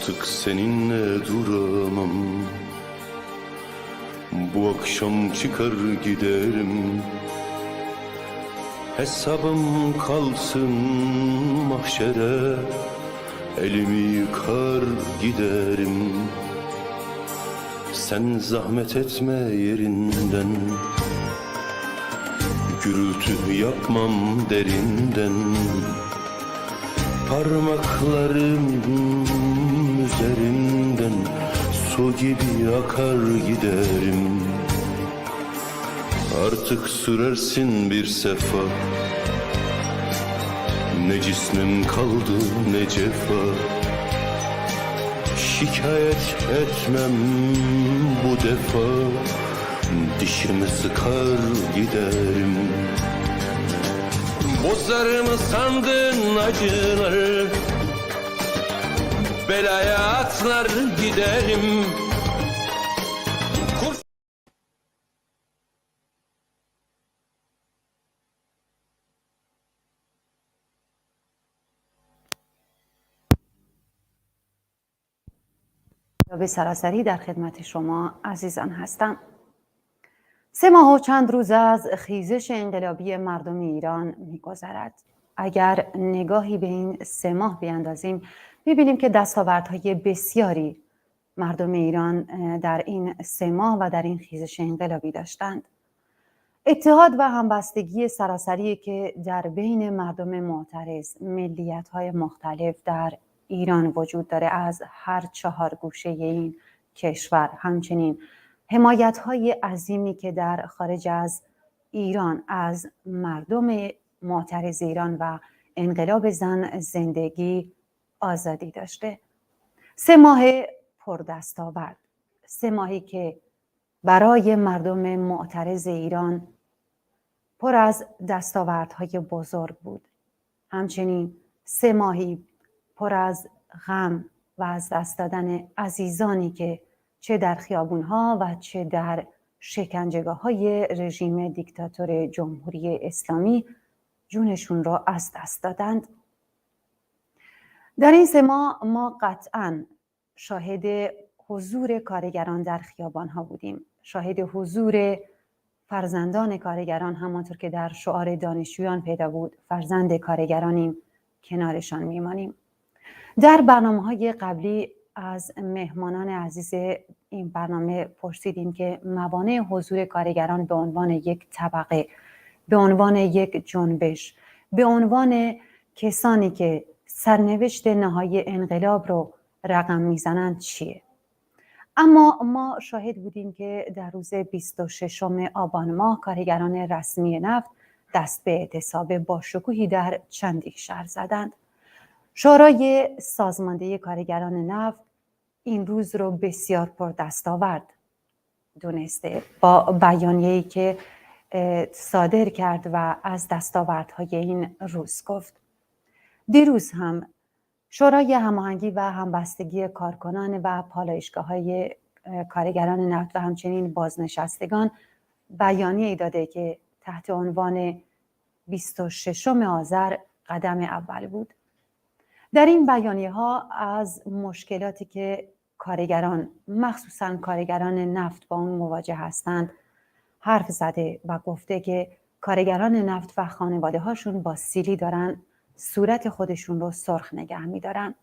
Artık seninle duramam. Bu akşam çıkar giderim. Hesabım kalsın mahşere, elimi yıkar giderim. Sen zahmet etme yerinden, gürültü yapmam derinden. Parmaklarım üzerinden su gibi akar giderim. Artık sürersin bir sefa, ne cismim kaldı ne cefa. Şikayet etmem bu defa, dişimi sıkar giderim. Bozar mı sandın acıları, belaya atlar giderim. به سراسری در خدمت شما عزیزان هستم. 3 ماه و چند روز از خیزش انقلابی مردم ایران می‌گذرد. اگر نگاهی به این 3 ماه بیاندازیم می‌بینیم که دستاوردهای بسیاری مردم ایران در این 3 ماه و در این خیزش انقلابی داشتند. اتحاد و همبستگی سراسری که در بین مردم معترض، ملیت‌های مختلف در ایران وجود داره، از هر 4 گوشه این کشور، همچنین حمایت‌های عظیمی که در خارج از ایران از مردم معترض ایران و انقلاب زن، زندگی، آزادی داشته. 3 ماه پردستاورد، 3 ماهی که برای مردم معترض ایران پر از دستاوردهای بزرگ بود. همچنین 3 ماهی پر از غم و از دست دادن عزیزانی که چه در خیابونها و چه در شکنجهگاه‌های رژیم دیکتاتور جمهوری اسلامی جونشون را از دست دادند. در این 3 ماه ما قطعاً شاهد حضور کارگران در خیابان‌ها بودیم، شاهد حضور فرزندان کارگران، همانطور که در شعار دانشجویان پیدا بود، فرزند کارگرانیم، کنارشان میمانیم. در برنامه‌های قبلی از مهمانان عزیز این برنامه پرسیدیم که موانع حضور کارگران به عنوان یک طبقه، به عنوان یک جنبش، به عنوان کسانی که سرنوشت نهایی انقلاب رو رقم میزنند چیه؟ اما ما شاهد بودیم که در روز 26 آبان ماه کارگران رسمی نفت دست به اعتصاب با شکوهی در چندین شهر زدند. شورای سازماندهی کارگران نفت این روز رو بسیار پردستاورد دونسته با بیانیه‌ای که صادر کرد و از دستاوردهای این روز گفت. دیروز هم شورای هماهنگی و همبستگی کارکنان و پالایشگاه‌های کارگران نفت و همچنین بازنشستگان بیانیه‌ای داده که تحت عنوان 26 آذر قدم اول بود. در این بیانیه‌ها از مشکلاتی که کارگران، مخصوصاً کارگران نفت با اون مواجه هستند حرف زده و گفته که کارگران نفت و خانواده‌هاشون با سیلی دارن صورت خودشون رو سرخ نگه می‌دارن.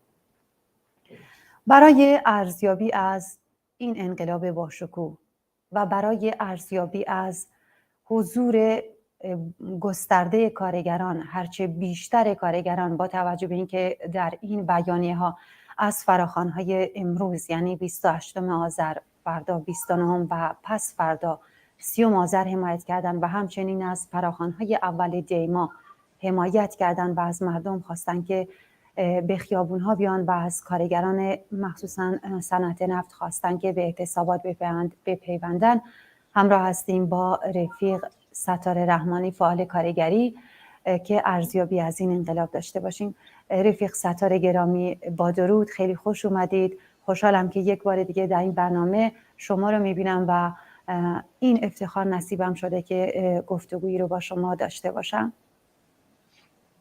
برای ارزیابی از این انقلاب باشکوه و برای ارزیابی از حضور گسترده کارگران، هرچه بیشتر کارگران، با توجه به اینکه در این بیانیه‌ها از فراخوان‌های امروز یعنی 28 آذر، فردا 29 و پس فردا 30 آذر حمایت کردن و همچنین از فراخوان‌های اول دی ماه حمایت کردن و از مردم خواستن که به خیابون‌ها بیان و از کارگران مخصوصاً صنعت نفت خواستن که به اعتصابات بپیوندن. همراه هستیم با رفیق ستاره رحمانی، فعال کارگری، که ارزیابی از این انقلاب داشته باشیم. رفیق ستاره گرامی، با درود، خیلی خوش اومدید. خوشحالم که یک بار دیگه در این برنامه شما رو میبینم و این افتخار نصیبم شده که گفتگویی رو با شما داشته باشم.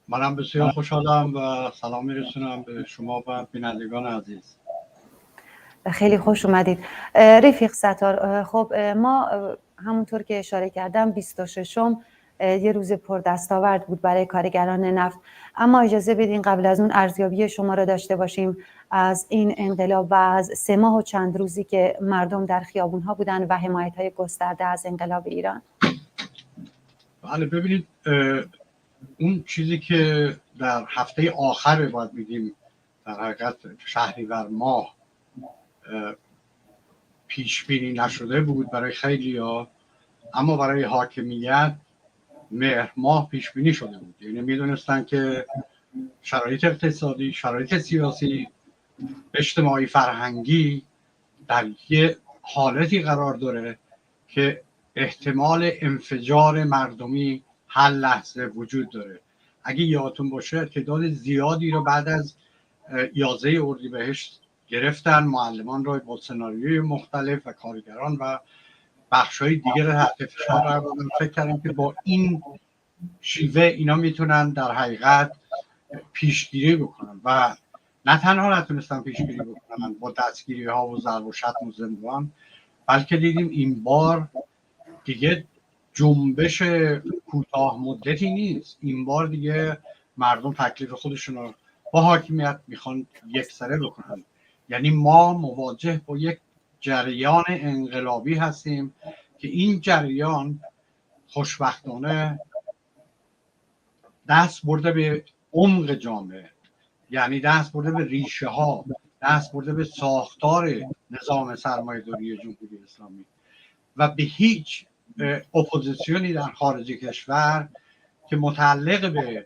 منم بسیار خوشحالم و سلام میرسونم به شما و بینندگان عزیز. خیلی خوش اومدید رفیق ستار. خب ما همونطور که اشاره کردم 26م یه روز پر دستاورد بود برای کارگران نفت، اما اجازه بدین قبل از اون ارزیابی شما را داشته باشیم از این انقلاب و از 3 ماه و چند روزی که مردم در خیابون‌ها بودن و حمایت‌های گسترده از انقلاب ایران. بله ببینید، اون چیزی که در هفته آخر باید بگیم در حقیقت شهریور ماه پیش بینی نشده بود برای خیلی‌ها، اما برای حاکمیت مهر ماه پیش بینی شده بود. یعنی میدونستن که شرایط اقتصادی، شرایط سیاسی، اجتماعی، فرهنگی در یه حالتی قرار داره که احتمال انفجار مردمی هر لحظه وجود داره. اگه یادتون باشه تعداد زیادی رو بعد از 11 اردیبهشت گرفتن، معلمان رو با سناریوی مختلف و کارگران و بخش‌های دیگر رو تحت فشار قرار دادن. فکر کردیم که با این شیوه اینا میتونن در حقیقت پیشگیری بکنن و نه تنها نتونستن پیشگیری بکنن با دستگیری ها و ضرب و شتم و زندان، بلکه دیدیم این بار دیگه جنبش کوتاه مدتی نیست. این بار دیگه مردم تکلیف خودشون رو با حاکمیت میخوان یکسره بکنن. یعنی ما مواجه با یک جریان انقلابی هستیم که این جریان خوشبختانه دست برده به عمق جامعه، یعنی دست برده به ریشه ها، دست برده به ساختار نظام سرمایه‌داری جمهوری اسلامی و به هیچ اپوزیسیونی در خارج کشور که متعلق به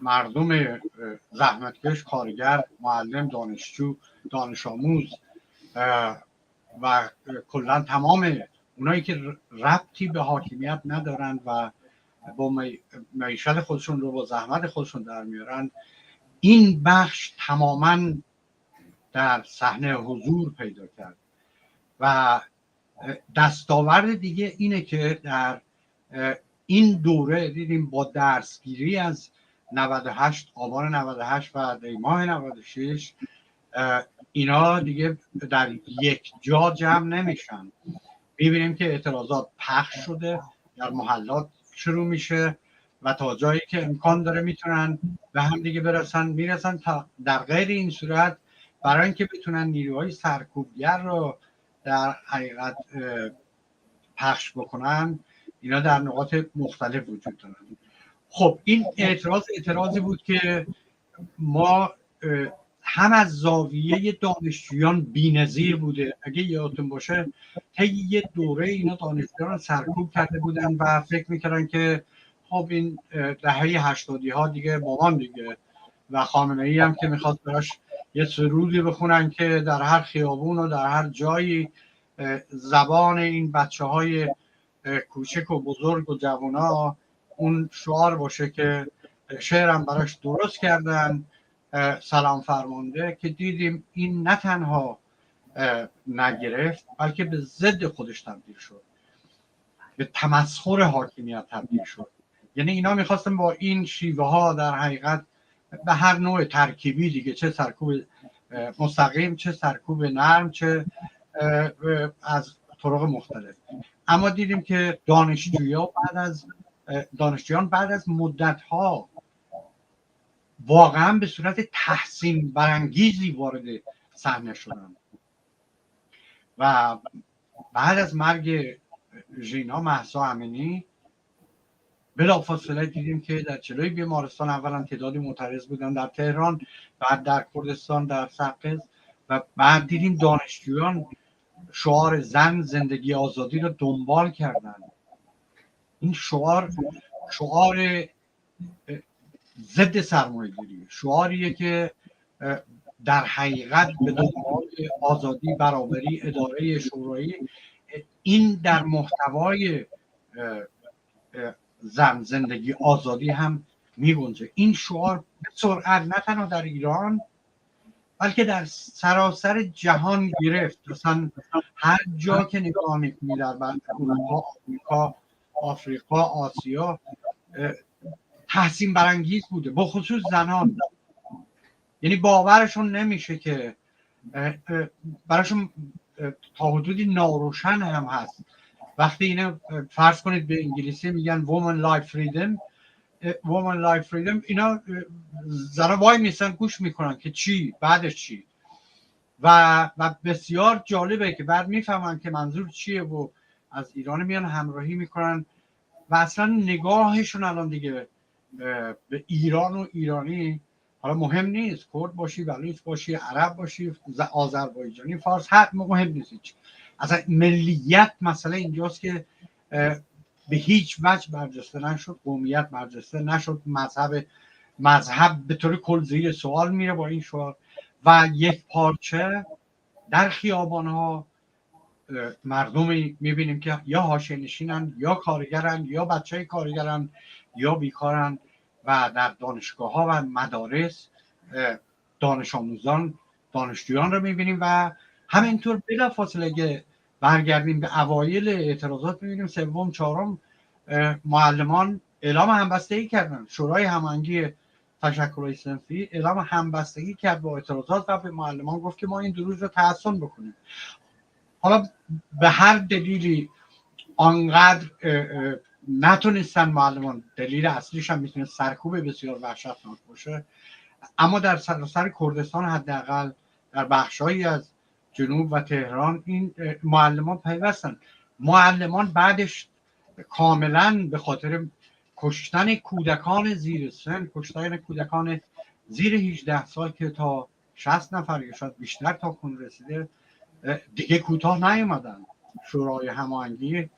مردم زحمتکش، کارگر، معلم، دانشجو، دانش آموز و کلا تمام اونایی که ربطی به حاکمیت ندارن و با معیشت خودشون رو با زحمت خودشون در میارن، این بخش تماما در صحنه حضور پیدا کرد. و دستاورد دیگه اینه که در این دوره دیدیم با درسگیری از 98 آبان 98 و دیماه 96 اینا دیگه در یک جا جمع نمیشن. میبینیم که اعتراضات پخش شده، در محلات شروع میشه و تا جایی که امکان داره میتونن به هم دیگه میرسن تا در غیر این صورت برای اینکه بتونن نیروهای سرکوبگر رو در حقیقت پخش بکنن، اینا در نقاط مختلف وجود دارن. خب این اعتراضی بود که ما هم از زاویه دانشجویان بی‌نظیر بوده. اگه یادتون باشه طی یه دوره اینا دانشجویان سرکوب کرده بودن و فکر میکردن که خب این دهه 80 ها دیگه مامان دیگه، و خامنه‌ای هم که میخواد براش یه سرودی بخونن که در هر خیابون و در هر جایی زبان این بچه‌های کوچک و بزرگ و جوونا اون شعار باشه که شعرم براش درست کردن، سلام فرمانده، که دیدیم این نه تنها نگرفت بلکه به ضد خودش تبدیل شد، به تمسخر حاکمیت تبدیل شد. یعنی اینا میخواستن با این شیوه ها در حقیقت به هر نوع ترکیبی دیگه، چه سرکوب مستقیم، چه سرکوب نرم، چه از طرق مختلف. اما دیدیم که دانشجویان بعد از مدت‌ها واقعا به صورت تحسین برانگیزی وارد صحنه شدن و بعد از مرگ ژینا مهسا امینی بلافاصله دیدیم که در جلوی بیمارستان اولا تعدادی معترض بودن در تهران، بعد در کردستان، در سقز، و بعد دیدیم دانشجویان شعار زن، زندگی، آزادی رو دنبال کردن. این شعار ضد سرمایه‌داری، شعاریه که در حقیقت به دنبال آزادی، برابری، اداره شورایی، این در محتوای زن، زندگی، آزادی هم می‌گنجه. این شعار به سرعت نه تنها در ایران بلکه در سراسر جهان گرفت. مثلا هر جا که نگاه می‌کنی در اروپا، آمریکا، آفریقا، آسیا، تحسین برانگیز بوده، با خصوص زنان. یعنی باورشون نمیشه که براشون تا حدودی ناروشن هم هست. وقتی اینو فرض کنید به انگلیسی میگن woman life freedom، اینا زنها وای میسن گوش میکنن که چی بعدش چی، و بسیار جالبه که بعد میفهمن که منظور چیه و از ایران میان همراهی میکنن و اصلا نگاهشون الان دیگه به ایران و ایرانی حالا مهم نیست، کرد باشی، بلوچ باشی، عرب باشی، آذربایجانی، فارس، هر مهم نیست. اصلا ملیت مسئله اینجاست که به هیچ وجه برجسته نشد، قومیت برجسته نشد، مذهب به طور کل زیر سوال میره با این شعار و یک پارچه در خیابان‌ها مردمی میبینیم که یا حاشیه نشینن یا کارگرن یا بچه کارگرن یا بیکارن و در دانشگاه ها و مدارس دانش آموزان دانشجویان رو میبینیم و همینطور بلا فاصله که برگردیم به اوایل اعتراضات میبینیم سوم چهارم معلمان اعلام همبستگی کردن. شورای هماهنگی تشکل‌های صنفی اعلام همبستگی کرد با اعتراضات و به معلمان گفت که ما این 2 روز رو تحسن بکنیم. حالا به هر دلیلی آنقدر نتونستن معلمان، دلیل اصلیش هم میتونه سرکوب بسیار وحشتناک باشه، اما در سراسر کردستان حداقل در بخشایی از جنوب و تهران این معلمان پیوستن. معلمان بعدش کاملا به خاطر کشتن کودکان زیر سن، کشتن کودکان زیر 18 سال که تا 60 نفر یا شاید بیشتر تا کن رسیده دیگه کوتاه نیومدن. شورای هماهنگی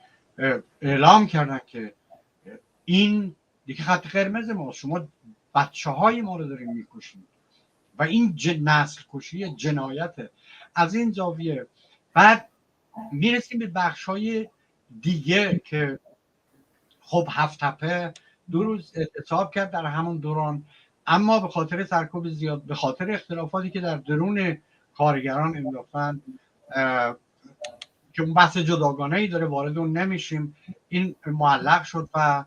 اعلام کردن که این دیگه خط قرمز ما، شما بچه های ما رو داریم میکشید و این نسل کشی جنایته. از این زاویه بعد میرسیم به بخش های دیگه که خب هفت تپه 2 روز اعتصاب کرد در همون دوران، اما به خاطر سرکوب زیاد، به خاطر اختلافاتی که در درون کارگران انداختن که اون بحث جداگانه‌ای داره وارد اون نمیشیم، این معلق شد و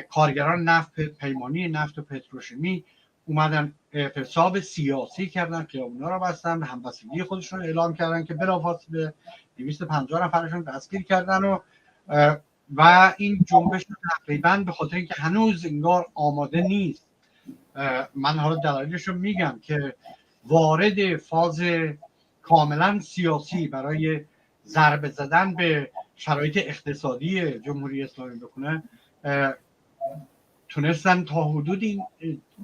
کارگران نفت، پیمانی نفت و پتروشیمی اومدن اعتصاب سیاسی کردن، خیابونا رو بستن، همبستگی خودشون اعلام کردن که بلافاصله 250 نفرشون دستگیر کردن و این جنبش تقریبا به خاطر اینکه هنوز انگار آماده نیست، من حالا دلایلش رو میگم، که وارد فاز کاملا سیاسی برای ضربه زدن به شرایط اقتصادی جمهوری اسلامی بکنه، تونستن تا حدود این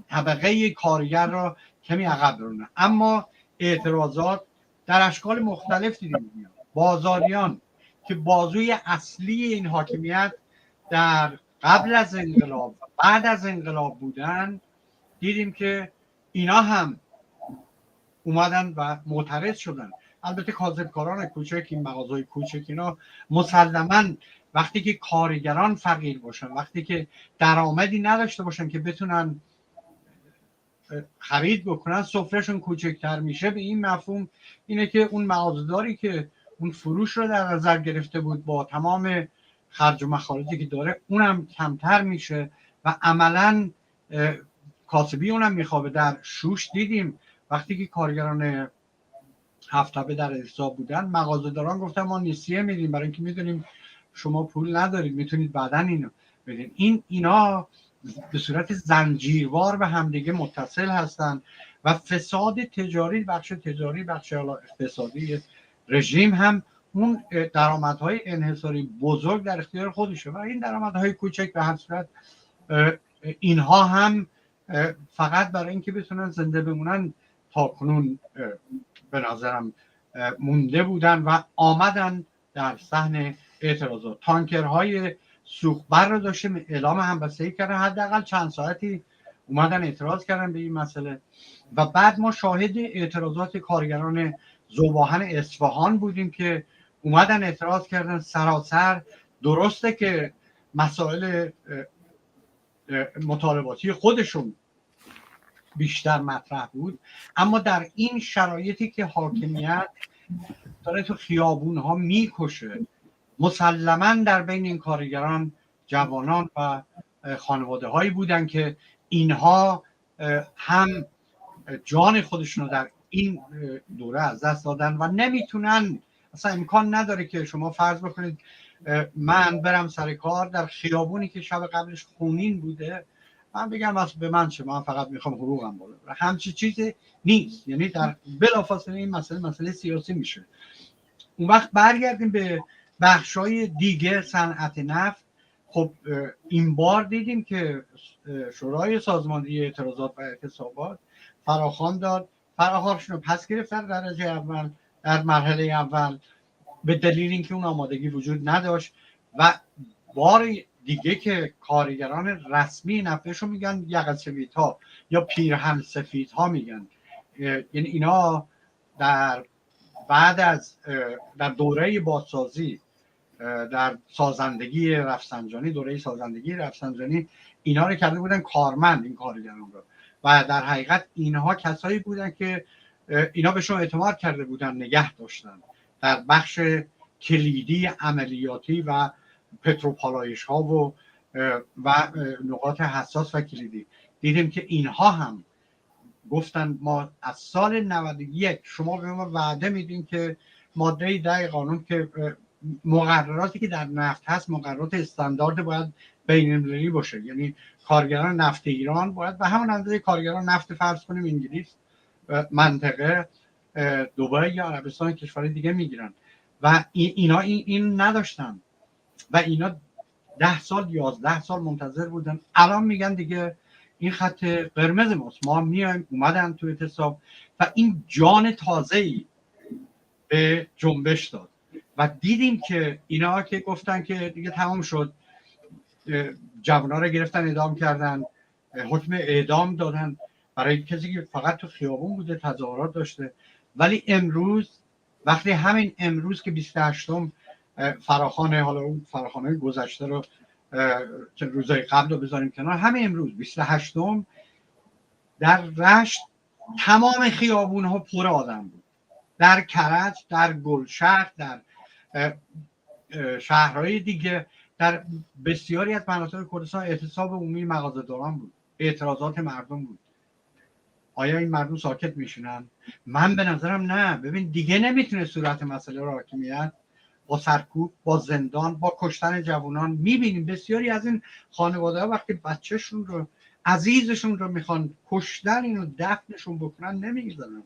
طبقه کارگر را کمی عقب برونن. اما اعتراضات در اشکال مختلف دیدیم میاد. بازاریان که بازوی اصلی این حاکمیت در قبل از انقلاب و بعد از انقلاب بودن، دیدیم که اینا هم اومدن و معترض شدن. البته کاذبکاران کوچک، این مغازهای کوچک، اینا مسلماً وقتی که کارگران فقیر باشن، وقتی که درآمدی نداشته باشن که بتونن خرید بکنن، سفرهشون کوچکتر میشه. به این مفهوم اینه که اون مغازه‌داری که اون فروش رو در نظر گرفته بود با تمام خرج و مخارجی که داره، اونم کمتر میشه و عملاً کاسبی اونم میخوابه. در شوش دیدیم وقتی که کارگران هفت تپه در اعتصاب بودن، مغازه‌داران گفتن ما نسیه میدیم برای اینکه میدونیم شما پول ندارید، میتونید بعداً اینو بدین. اینا به صورت زنجیروار به همدیگه متصل هستن و فساد تجاری، بخش تجاری، بخش اقتصادی رژیم هم اون درآمدهای انحصاری بزرگ در اختیار خودشه و این درآمدهای کوچک به هر صورت اینها هم فقط برای اینکه بتونن زنده بمونن تاکنون به نظرم مونده بودن و آمدن در صحنه اعتراضات. تانکرهای سوختبر رو داشتیم اعلام همبستگی کردن، حداقل چند ساعتی اومدن اعتراض کردن به این مسئله و بعد ما شاهد اعتراضات کارگران ذوباهن اصفهان بودیم که اومدن اعتراض کردن. سراسر درسته که مسائل مطالباتی خودشون بیشتر مطرح بود، اما در این شرایطی که حاکمیت داره تو خیابونها میکشه، مسلماً در بین این کارگران جوانان و خانواده هایی بودن که اینها هم جان خودشون رو در این دوره از دست دادن و نمیتونن، اصلا امکان نداره که شما فرض بکنید من برم سر کار در خیابونی که شب قبلش خونین بوده، من بگم واسه به من چه، من فقط میخوام حقوقم بالا بره. همچین چیزی نیست. یعنی در بلافاصله این مسئله سیاسی میشه. اون وقت برگردیم به بخشای دیگه صنعت نفت. خب این بار دیدیم که شورای سازماندهی اعتراضات و اعتصابات فراخوان داد، فراخوانشون رو پس گرفت در درجه اول، در مرحله اول، به دلیل اینکه اون آمادگی وجود نداشت. و بار دیگه که کارگران رسمی نفتشو میگن یقه سفیدها یا پیرهن سفیدها میگن، یعنی اینا در بعد از در دوره بازسازی، در سازندگی رفسنجانی، دوره سازندگی رفسنجانی، اینا رو کرده بودن کارمند، این کارگران رو. و در حقیقت اینها کسایی بودن که اینا بهشون اعتماد کرده بودن، نگه داشتن در بخش کلیدی عملیاتی و پتروپالایش ها و نقاط حساس و کلیدی. دیدیم که اینها هم گفتن ما از سال 91 شما به ما وعده میدین که ماده 10 قانون که مقرراتی که در نفت هست مقررات استاندارد باید بین المللی باشه، یعنی کارگران نفت ایران باید به همون اندازه کارگران نفت فرض کنیم انگلیس، منطقه دبی یا عربستان، کشور دیگه میگیرن و اینا این نداشتن و اینا 10 سال 11 سال منتظر بودن. الان میگن دیگه این خط قرمز ماست، ما میایم. اومدن تو اعتصاب و این جان تازه‌ای به جنبش داد و دیدیم که اینا که گفتن که دیگه تمام شد، جوان‌ها رو گرفتن اعدام کردن، حکم اعدام دادن برای کسی که فقط تو خیابون بوده، تظاهرات داشته. ولی امروز، وقتی همین امروز که 28م فراخوان، حالا اون فراخوان‌های گذشته رو که روزهای قبل رو بذاریم کنار، همین امروز 28م در رشت تمام خیابون‌ها پر آدم بود، در کرج، در گلشهر، در شهرهای دیگه، در بسیاری از مناطق کردستان اعتصاب عمومی مغازه‌داران بود، اعتراضات مردم بود. آیا این مردم ساکت میشونن؟ من به نظرم نه. ببین دیگه نمیتونه صورت مسئله رو حاکمیت با سرکوب، با زندان، با کشتن جوانان. میبینیم بسیاری از این خانواده ها وقتی بچهشون رو، عزیزشون رو میخوان کشتن، اینو دفنشون بکنن، نمیگذارن.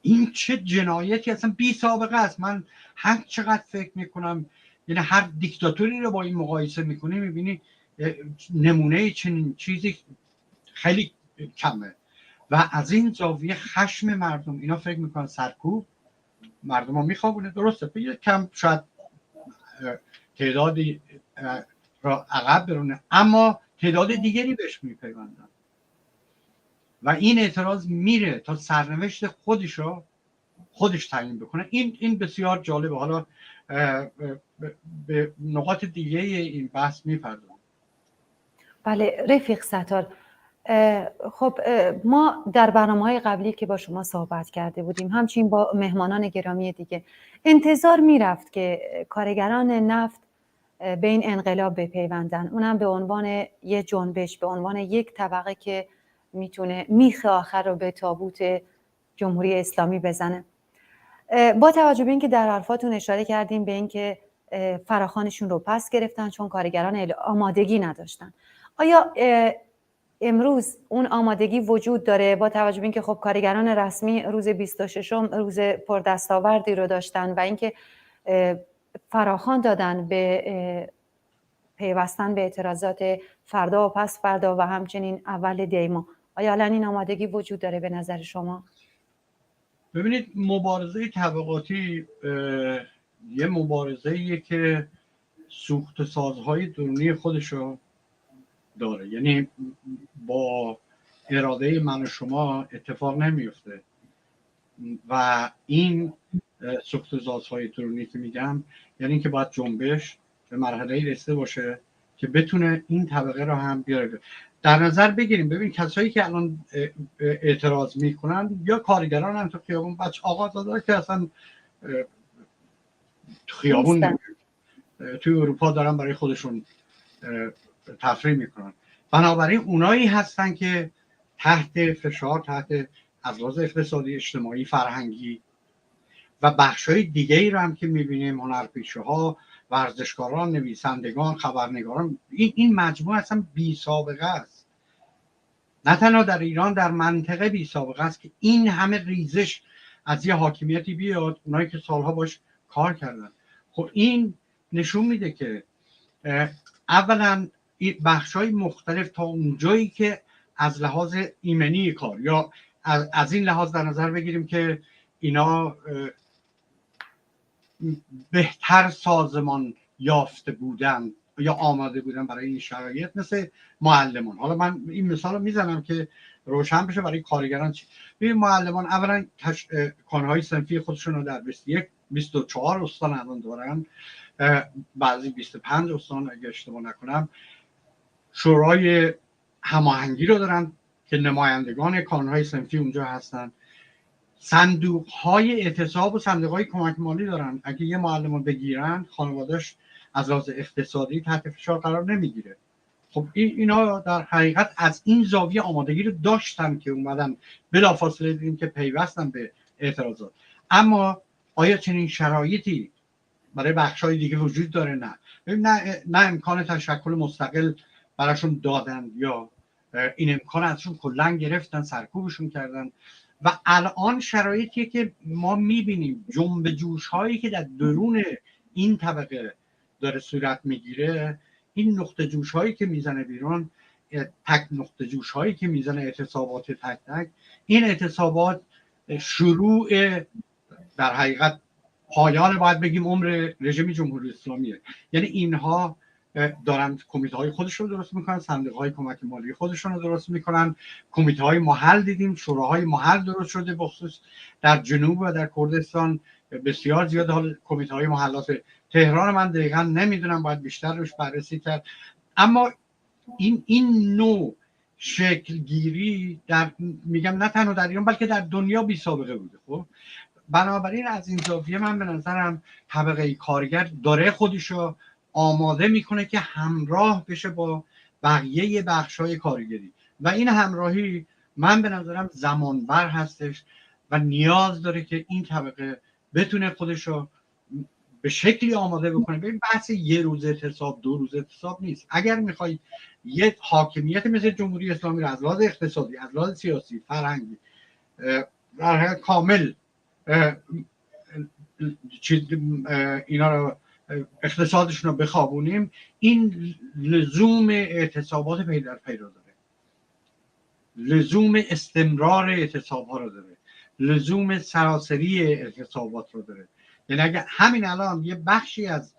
این چه جنایتی اصلا بی سابقه است. من هر چقدر فکر میکنم، یعنی هر دیکتاتوری رو با این مقایسه میکنی میبینی نمونه چنین چیزی خیلی کمه. و از این زاویه خشم مردم، اینا فکر میکنن سرکوب مردم ها میخوابونه. درسته به کم شاید تعدادی را عقب برونه، اما تعداد دیگری بهش میپیوندن و این اعتراض میره تا سرنوشت خودش تعیین بکنه. این بسیار جالبه. حالا به نقاط دیگه این بحث میپردازم. بله رفیق ستار، خب ما در برنامه‌های قبلی که با شما صحبت کرده بودیم، همچنین با مهمانان گرامی دیگه، انتظار میرفت که کارگران نفت به این انقلاب بپیوندن، اونم به عنوان یک جنبش، به عنوان یک طبقه که میتونه میخ آخر رو به تابوت جمهوری اسلامی بزنه. با توجه به اینکه در حرفاتون اشاره کردیم به اینکه فراخوانشون رو پس گرفتن چون کارگران آمادگی نداشتن، آیا امروز اون آمادگی وجود داره با توجه به اینکه خب کارگران رسمی روز 26م روز پردستاوردی رو داشتن و اینکه فراخوان دادن به پیوستن به اعتراضات فردا و پس فردا و همچنین اول دیما، آیا الان این آمادگی وجود داره به نظر شما؟ ببینید مبارزه طبقاتی یه مبارزه‌ایه که سوخت سازهای درونی خودشو داره، یعنی با اراده من و شما اتفاق نمیفته و این سوخت سازهای درونی که میگم یعنی اینکه باید جنبش به مرحله رسیده باشه که بتونه این طبقه رو هم بیاره. در نظر بگیریم ببین کسایی که الان اعتراض میکنن یا کارگران هم تو خیابون، بچه آقازاده که اصلا تو خیابون توی اروپا دارن برای خودشون تفریح میکنن. بنابراین اونایی هستن که تحت فشار، تحت از لحاظ اقتصادی، اجتماعی، فرهنگی و بخش‌های دیگه‌ای رو هم که می‌بینیم، هنرپیشه‌ها، ورزشکاران، نویسندگان، خبرنگاران، این مجموعه اصلا بی سابقه است. نه تنها در ایران، در منطقه بی سابقه است که این همه ریزش از یه حاکمیتی بیاد، اونایی که سالها باش کار کردن. خب این نشون میده که اولا بخش‌های مختلف تا اونجایی که از لحاظ ایمنی کار یا از این لحاظ در نظر بگیریم که اینا بهتر سازمان یافته بودن یا آماده بودن برای این شرایط، مثل معلمان. حالا من این مثال رو میزنم که روشن بشه برای کارگران چی. ببین معلمان اولا کانون‌های صنفی خودشون رو در 21 24 استان الان دارن، بعضی 25 استان اگه اشتباه نکنم. شورای هماهنگی رو دارن که نمایندگان کانون‌های صنفی اونجا هستن. صندوق‌های اعتصاب و صندوق‌های کمک مالی دارن. اگه یه معلم بگیرن، خانواده‌اش از لحاظ اقتصادی تحت فشار قرار نمیگیره. خب اینا در حقیقت از این زاویه آمادگی رو داشتن که اومدن بلافاصله دیدیم که پیوستن به اعتراضات. اما آیا چنین شرایطی برای بخش‌های دیگه وجود داره؟ نه امکان تشکل مستقل براشون دادن یا این امکان ازشون کلا گرفتن، سرکوبشون کردن. و الان شرایطیه که ما میبینیم جنب جوش هایی که در درون این طبقه داره صورت میگیره، این نقطه جوش هایی که میزنه بیرون، تک نقطه جوش هایی که میزنه اعتصابات تک تک، این اعتصابات شروع در حقیقت پایان، باید بگیم، عمر رژیم جمهوری اسلامیه. یعنی اینها دارن کمیته های خودشون رو درست میکنن، صندوق های کمک مالی خودشون رو درست میکنن، کمیته های محل دیدیم، شوراهای محل درست شده، بخصوص در جنوب و در کردستان بسیار زیاد. حال کمیته های محلات تهران من دقیقا نمیدونم، باید بیشتر روش بررسی کرد. اما این نوع شکل گیری در، میگم، نه تنها در ایران بلکه در دنیا بی سابقه بوده. خب بنابراین از این زاویه من به نظرم طبقه کارگر داره خودشو آماده میکنه که همراه بشه با بقیه بخش‌های کارگری و این همراهی من به نظرم زمانبر هستش و نیاز داره که این طبقه بتونه خودشو به شکلی آماده بکنه. ببین بحث یه روز اعتصاب، 2 روز اعتصاب نیست. اگر میخوای یه حاکمیت مثل جمهوری اسلامی رو از لحاظ اقتصادی، از لحاظ سیاسی، فرهنگی در حقیقت کامل اینا رو، اقتصادشون رو بخوابونیم، این لزوم اعتصابات پی در پی رو داره، لزوم استمرار اعتصاب ها رو داره، لزوم سراسری اعتصابات رو داره. یعنی اگه همین الان یه بخشی از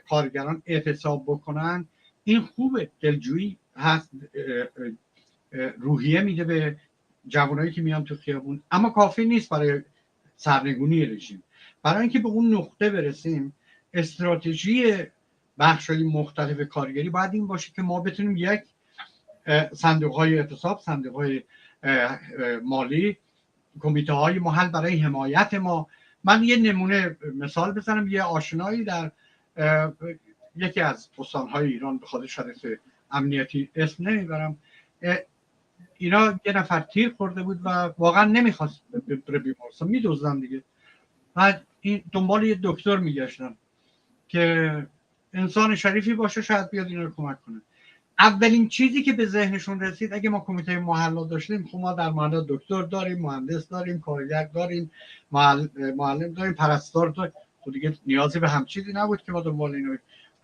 کارگران اعتصاب بکنن، این خوبه، دلجویی هست، روحیه میده به جوانایی که میان تو خیابون، اما کافی نیست برای سرنگونی رژیم. برای اینکه به اون نقطه برسیم، استراتژی بخش‌های مختلف کارگری باید این باشه که ما بتونیم یک صندوق‌های اعتصاب، صندوق‌های مالی، کمیته‌های محل برای حمایت ما. من یه نمونه مثال بزنم. یه آشنایی در یکی از استان‌های ایران، به خاطر شرایط امنیتی اسم نمیبرم، اینا یه نفر تیر خورده بود و واقعا نمیخواست بره بیمارستان، میدوزدن دیگه. بعد این دنبال یه دکتر میگشتن که انسان شریفی باشه، شاید بیاد اینا رو کمک کنه. اولین چیزی که به ذهنشون رسید، اگه ما کمیته محلا داشتیم، خب ما در محلا دکتر داریم، مهندس داریم، کارگر داریم، معلم داریم، پرستار داریم، خب دیگه نیازی به هم چیزی نبود که ما دنبال اینو.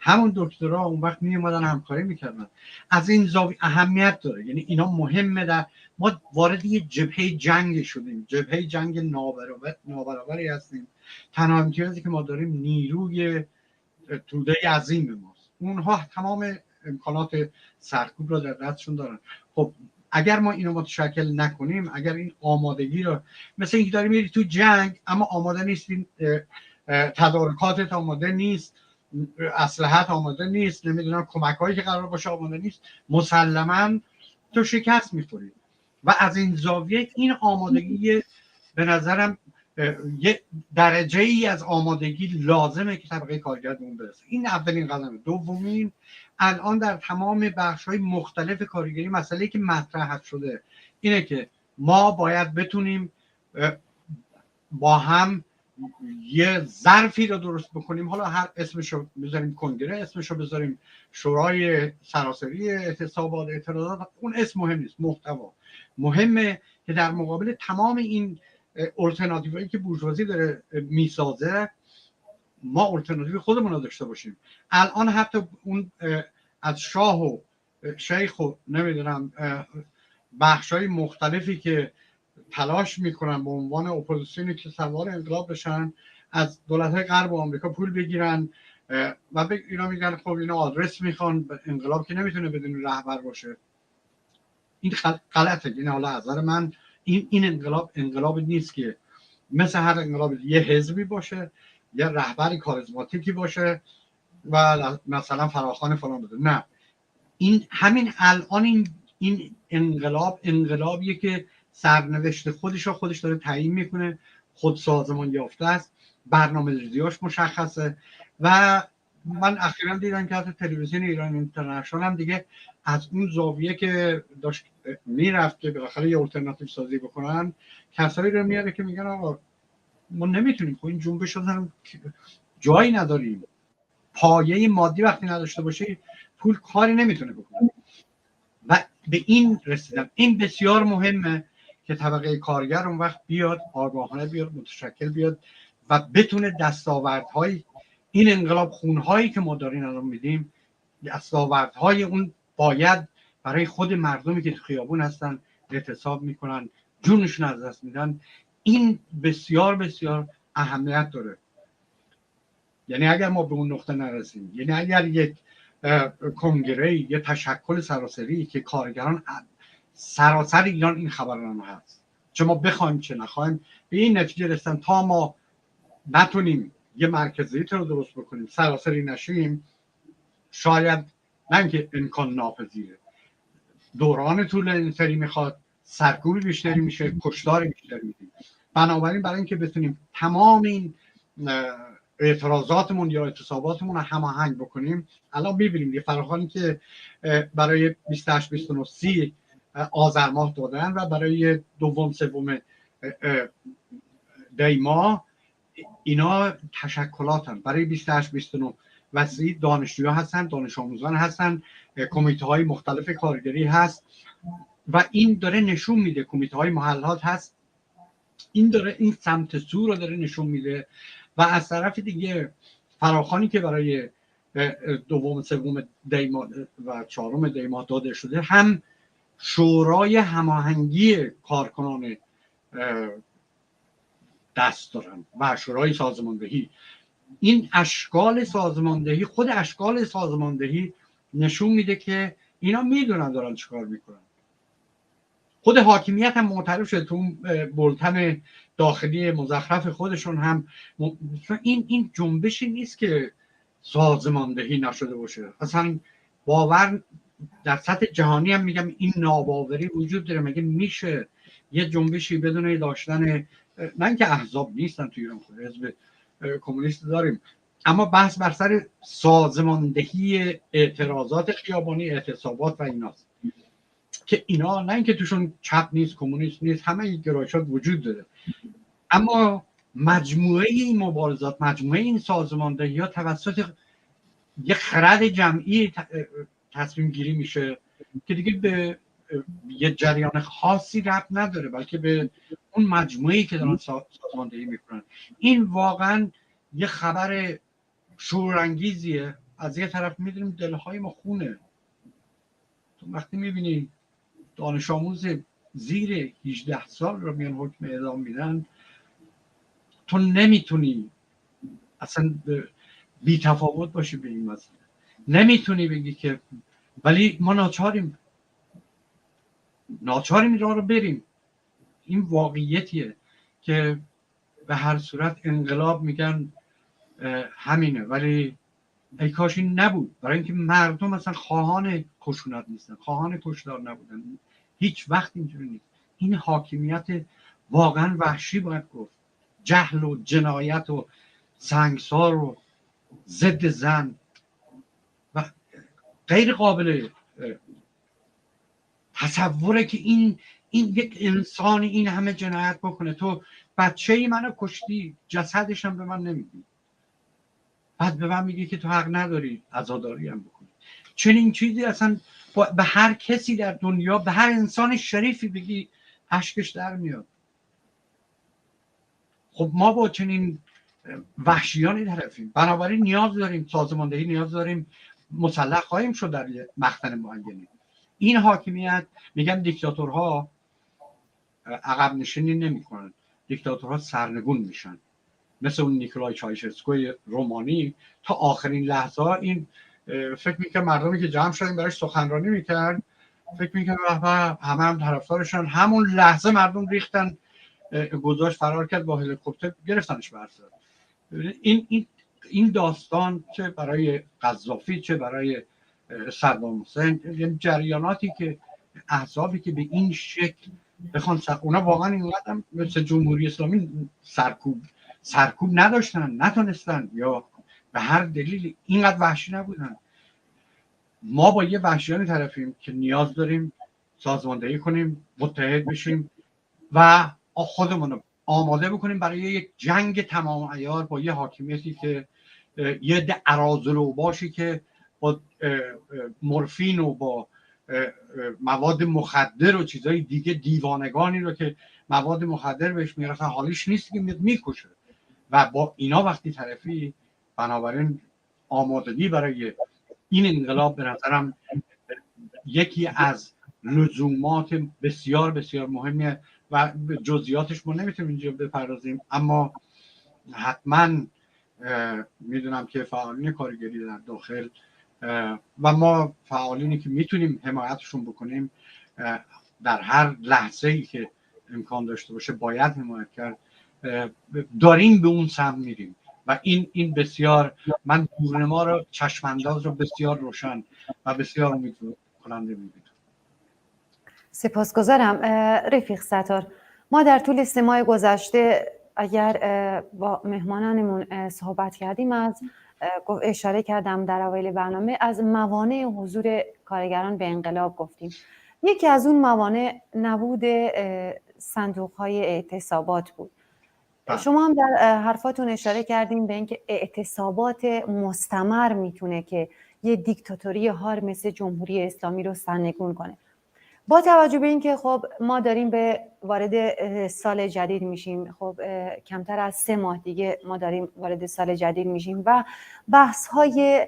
همون دکترها اون وقت می اومدن همکاری میکردن. از این زاویه اهمیت داره. یعنی اینا مهمه. در ما وارد یه جبهه جنگ شدیم، جبهه جنگ نابرابری هستیم. تنها امتیازی که ما داریم نیروی توده عظیم ماست. اونها تمام امکانات سرکوب رو در دستشون دارن. خب اگر ما اینو متشکل نکنیم، اگر این آمادگی رو، مثل اینکه داری میری تو جنگ اما آماده نیستی، تدارکاتت آماده نیست، اسلحه‌ت آماده نیست، نمیدونم کمک‌هایی که قرار باشه آماده نیست، مسلماً تو شکست می‌خوری. و از این زاویه این آمادگی به نظرم یه درجه ای از آمادگی لازمه که طبقه کارگر به اون برسه. این اولین قدمه. دومین، الان در تمام بخش‌های مختلف کارگری مسئله‌ای که مطرح شده اینه که ما باید بتونیم با هم یه ظرفی رو درست بکنیم، حالا هر اسمشو بذاریم کنگره، اسمشو بذاریم شورای سراسری اعتصابات اعتراضات، اون اسم مهم نیست، محتوا مهمه که در مقابل تمام این الترناتیوهایی که بورژوازی داره میسازه ما الترناتیو خودمون رو داشته باشیم. الان حتی اون از شاه و شیخ و نمیدونم بخشای مختلفی که تلاش میکنن به عنوان اپوزیسیونی که سوار انقلاب بشن، از دولت‌های غرب و آمریکا پول بگیرن و اینا میگن خب اینا آدرس میخوان، انقلاب که نمیتونه بدون رهبر باشه. این غلطه. این حالا از نظر من این انقلاب نیست که مثل هر انقلاب یه حزبی باشه، یه رهبری کاریزماتیکی باشه و مثلا فراخوان فلان بده. نه، این همین الان این انقلابیه که سرنوشت خودش داره تعیین میکنه، خود سازمان یافته است، برنامه‌ریزیاش مشخصه. و من اخیراً دیدم که حتی تلویزیون ایران اینترنشنال هم دیگه از اون زاویه که داشت میرفت که بالاخره یه الटरनेटिव سازی بکنن، کسایی رو میاره که میگن آقا ما نمیتونیم، خب این جنبش رو جایی نداریم، پایه مادی وقتی نداشته باشه پول کاری نمیتونه بکنه. و به این رسیدم. این بسیار مهمه که طبقه کارگر اون وقت بیاد، آگاهانه بیاد، متشکل بیاد و بتونه دستاوردهای این انقلاب، خونهایی که ما داریم الان میدیم، دستاوردهای اون باید برای خود مردمی که تو خیابون هستن اعتصاب میکنن، جونشون از دست میدن. این بسیار بسیار اهمیت داره. یعنی اگر ما به اون نقطه نرسیم، یعنی اگر یک کنگره، یه تشکل سراسری که کارگران سراسر ایران این خبرنامه هست، چه ما بخوایم چه نخوایم، به این نتیجه رسیدن تا ما نتونیم یه مرکزیت رو درست بکنیم، سراسری نشیم، شاید نه اینکه امکان ناپذیره، دوران طول این سری میخواد، سرکوب بیشتری میشه، کشتار بیشتری میشه. بنابراین برای اینکه بتونیم تمام این اعتراضاتمون یا اعتصاباتمون رو هماهنگ بکنیم، الان می‌بینیم یه فراخوانی که برای 28 29 30 آذر ماه دادن و برای دوم سوم دی ماه، اینا تشکلاتن. برای 28 29 و 30 دانشجوها هستن، دانش آموزان هستن، کمیته های مختلف کارگری هست و این داره نشون میده، کمیته های محلات هست، این داره این سمت سو رو داره نشون میده. و از طرف دیگه فراخوانی که برای دوم سوم دی ماه و چهارم دی ماه داده شده، هم شورای هماهنگی کارکنان دست دارن و شورای سازماندهی. این اشکال سازماندهی، خود اشکال سازماندهی نشون میده که اینا میدونن دارن چیکار میکنن. خود حاکمیت هم معترف شده تو بولتن داخلی مزخرف خودشون هم. این جنبشی نیست که سازماندهی نشده باشه. اصلا باور در سطح جهانی هم میگم این ناباوری وجود داره. مگه میشه یه جنبشی بدون داشتن، نه اینکه احزاب نیستن تو ایران، خود حزب کمونیست داریم، اما بحث بر سر سازماندهی اعتراضات خیابانی، اعتصابات و ایناست که اینا نه اینکه توشون چپ نیست، کمونیست نیست، همه این گرایشات وجود داره، اما مجموعه این مبارزات، مجموعه این سازماندهی ها توسط یک خرد جمعی تصمیم گیری میشه که دیگه به یه جریان خاصی ربط نداره، بلکه به اون مجموعه‌ای که دارن سازماندهی میکنن. این واقعا یه خبر شورانگیزیه. از یه طرف میدونیم دلهای ما خونه. تو وقتی میبینی دانش آموز زیر 18 سال رو میان حکم اعدام میدن، تو نمیتونی اصلا بی تفاوت باشی به این مسئله. نمیتونی بگی که ولی ما ناچاریم این راه رو بریم. این واقعیتیه که به هر صورت انقلاب میگن همینه، ولی ای کاش این نبود. برای اینکه مردم مثلا خواهان خشونت نیستن، خواهان کشتار نبودن، هیچ وقت اینجوری نیست. این حاکمیت واقعا وحشی باید گفت، جهل و جنایت و سنگسار و ضد زن و غیر قابل تصوره که این یک انسانی این همه جنایت بکنه. تو بچه منو کشتی، جسدش هم به من نمیدی، بعد به من میگی که تو حق نداری عزاداری هم بکنی. چنین چیزی اصلا به هر کسی در دنیا، به هر انسان شریفی بگی اشکش در میاد. خب ما با چنین وحشیانی طرفیم، بنابراین نیاز داریم سازماندهی، نیاز داریم مسلح خواهیم شد در مقطع معینی. این حاکمیت، میگن دیکتاتورها عقب نشینی نمیکنن، دیکتاتورها سرنگون میشن، مثل اون نیکولای چایشسکوی رومانی. تا آخرین لحظه این فکر میکنه مردمی که جمع شدن براش سخنرانی میکرد، فکر میکنه همه هم طرفدارشان، همون لحظه مردم ریختن، گذاشت فرار کرد، با هلیکوپتر گرفتنش برسد. این داستان چه برای قذافی چه برای صدام حسین، یعنی جریاناتی که احزابی که به این شکل بخوان اونا واقعا اینقدر مثل جمهوری اسلامی سرکوب نداشتن، نتونستن، یا به هر دلیل اینقدر وحشی نبودن. ما با یه وحشیانی طرفیم که نیاز داریم سازماندهی کنیم، متحد بشیم و خودمون رو آماده بکنیم برای یک جنگ تمام عیار با یه حاکمیتی که یه ده اراذلو باشی که با مورفین و با مواد مخدر و چیزای دیگه، دیوانگانی رو که مواد مخدر بهش میرسن حالیش نیست که میکشه، و با اینا وقتی طرفی، بنابراین آمادگی برای این انقلاب به نظرم یکی از لزومات بسیار بسیار مهمیه و جزئیاتش ما نمیتونیم اینجا بپردازیم، اما حتما میدونم که فعالین کارگری در داخل و ما فعالینی که میتونیم حمایتشون بکنیم در هر لحظه‌ای که امکان داشته باشه باید حمایت کرد، داریم به اون سمت میریم و این بسیار، من دورنما رو، چشمانداز رو بسیار روشن و بسیار امید کننده میبینم. سپاسگزارم رفیق ستار. ما در طول 3 ماه گذشته اگر با مهمانانمون صحبت کردیم، از اشاره کردم در اوایل برنامه، از موانع حضور کارگران به انقلاب گفتیم. یکی از اون موانع نبود صندوق‌های اعتصابات بود. شما هم در حرفاتون اشاره کردیم به اینکه اعتصابات مستمر میتونه که یه دیکتاتوری هار مثل جمهوری اسلامی رو سرنگون کنه. با توجه به اینکه خب ما داریم به وارد سال جدید میشیم، خب کمتر از 3 ماه دیگه ما داریم وارد سال جدید میشیم و بحث های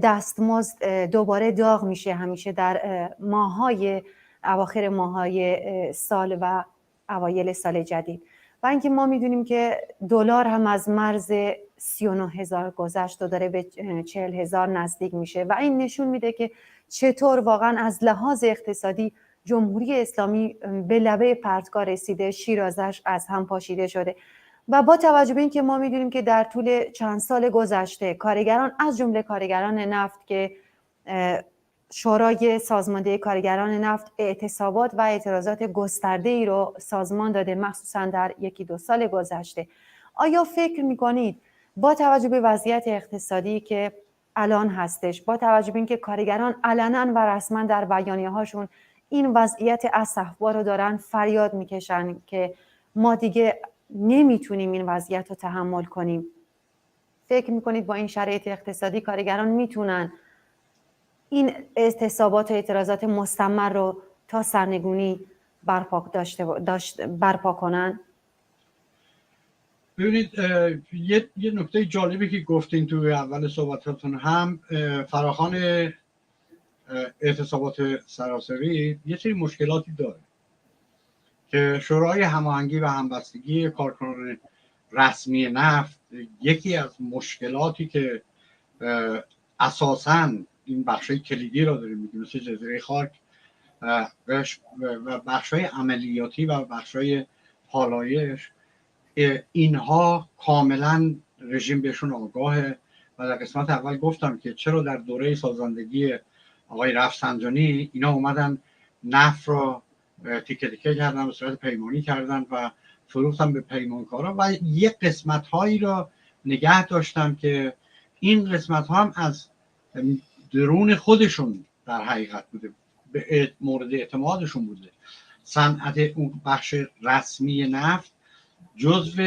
دستمزد دوباره داغ میشه همیشه در ماهای اواخر ماهای سال و اوایل سال جدید. و اینکه ما میدونیم که دلار هم از مرز 39,000 گذشت و داره به 40,000 نزدیک میشه و این نشون میده که چطور واقعا از لحاظ اقتصادی جمهوری اسلامی به لبه پرتگاه رسیده، شیرازش از هم پاشیده شده. و با توجه به اینکه ما میدونیم که در طول چند سال گذشته کارگران، از جمله کارگران نفت که شورای سازماندهی کارگران نفت اعتصابات و اعتراضات گسترده‌ای رو سازمان داده، مخصوصا در 1-2 سال گذشته، آیا فکر میکنید با توجه به وضعیت اقتصادی که الان هستش، با توجه به اینکه کارگران علنا و رسما در بیانیه‌هاشون این وضعیت اسفبار رو دارن فریاد میکشن که ما دیگه نمیتونیم این وضعیت رو تحمل کنیم، فکر میکنید با این شرایط اقتصادی کارگران میتونن این اعتصابات و اعتراضات مستمر رو تا سرنگونی برپا کنن؟ ببینید یه نکته جالبی که گفتین توی اول صحبتاتون، هم فراخوان اعتصابات سراسری یه سری مشکلاتی داره که شورای هماهنگی و همبستگی کارکنان رسمی نفت، یکی از مشکلاتی که اساساً این بخشای کلیدی رو داریم میگیم، مثل جزیره خاک و بخشای عملیاتی و بخشای پالایش، اینها کاملا رژیم بهشون آگاهه و در قسمت اول گفتم که چرا در دوره سازندگی آقای رفسنجانی اینا اومدن نفت رو تیکه تیکه کردن، به صورت پیمانی کردن و فروختن به پیمانکارا و یک قسمت هایی رو نگه داشتن که این قسمت ها هم از درون خودشون در حقیقت بوده. مورد اعتمادشون بوده. صنعت اون بخش رسمی نفت جزو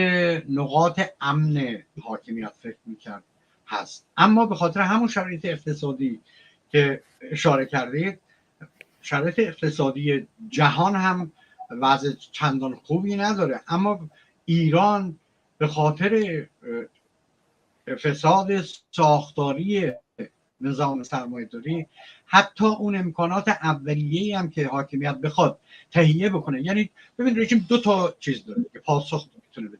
نقاط امن حاکمیت فکر میکرد هست، اما به خاطر همون شرایط اقتصادی که اشاره کردید، شرایط اقتصادی جهان هم وضع چندان خوبی نداره، اما ایران به خاطر فساد ساختاری نظام سرمایه‌داری حتی اون امکانات اولیه‌ای هم که حاکمیت بخواد تهیه بکنه، یعنی ببین رژیم دو تا چیز داره که پاسخ میتونه بده،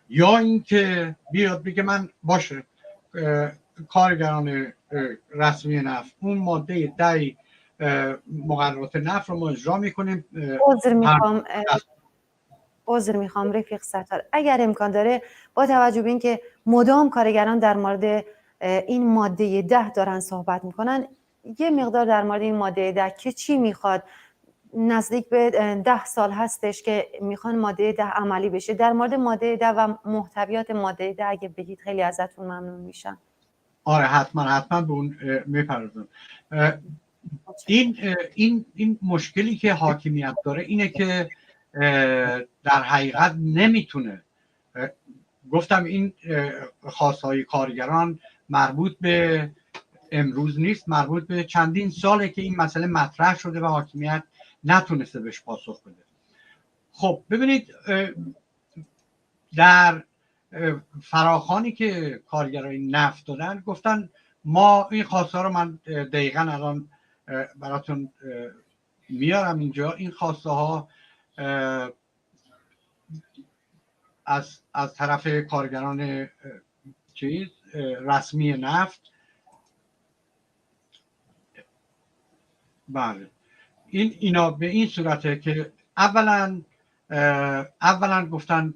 یا اینکه بیاد بگه من باشه کارگران رسمی نفت اون ماده 10 مقررات نفت رو ما اجرا میکنیم. عذر میخوام رفیق ستار، اگر امکان داره با توجه به اینکه مدام کارگران در مورد این ماده 10 دارن صحبت میکنن، یه مقدار در مورد این ماده 10 که چی میخواد، نزدیک به 10 سال هستش که میخوان ماده 10 عملی بشه، در مورد ماده 10 و محتویات ماده 10 اگه بگید خیلی ازتون ممنون میشم. آره حتما به اون میپردازم. این مشکلی که حاکمیت داره اینه که در حقیقت نمیتونه، گفتم این خواستهای کارگران مربوط به امروز نیست، مربوط به چندین ساله که این مسئله مطرح شده و حاکمیت نتونسته بهش پاسخ بده. خب ببینید در فراخوانی که کارگرای نفت دادن گفتن ما این خواسته ها رو، من دقیقاً الان براتون میارم اینجا، این خواسته ها از طرف کارگران رسمی نفت، بله اینا به این صورته که اولا گفتن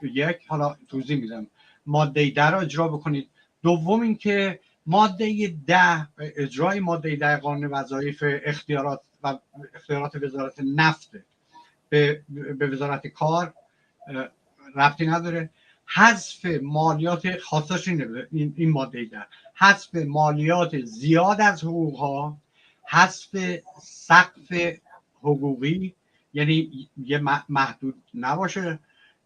یک، حالا توضیح میدم، ماده 10 رو اجرا بکنید. دوم اینکه ماده 10، اجرای ماده 10 قانون وظایف اختیارات و اختیارات وزارت نفت به وزارت کار ربطی نداره. حذف مالیات، خاصش این ماده 10 حذف مالیات زیاد از حقوق ها، حذف سقف حقوقی، یعنی یه محدود نباشه،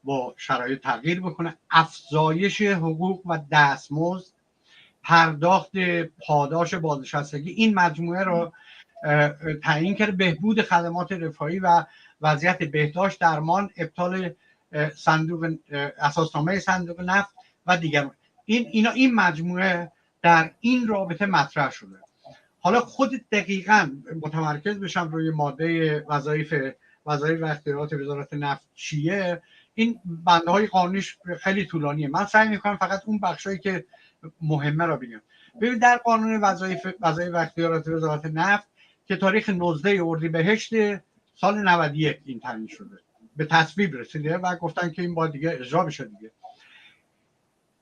با شرایط تغییر بکنه، افزایش حقوق و دستمزد، پرداخت پاداش بازنشستگی، این مجموعه رو تعیین کرد، بهبود خدمات رفاهی و وضعیت بهداشت، درمان، ابطال صندوق اساسنامه صندوق نفت و دیگر. این مجموعه در این رابطه مطرح شده. حالا خود دقیقاً متمرکز بشم روی ماده وظایف و اختیارات وزارت نفت چیه، این بنده های قانونیش خیلی طولانیه، من سعی میکنم فقط اون بخشایی که مهمه را بگم. ببین در قانون وظایف و اختیارات وزارت نفت که تاریخ 19 اردیبهشت سال 91 این تعیین شده، به تصویب رسیده و گفتن که این باید دیگه اجرا بشه دیگه.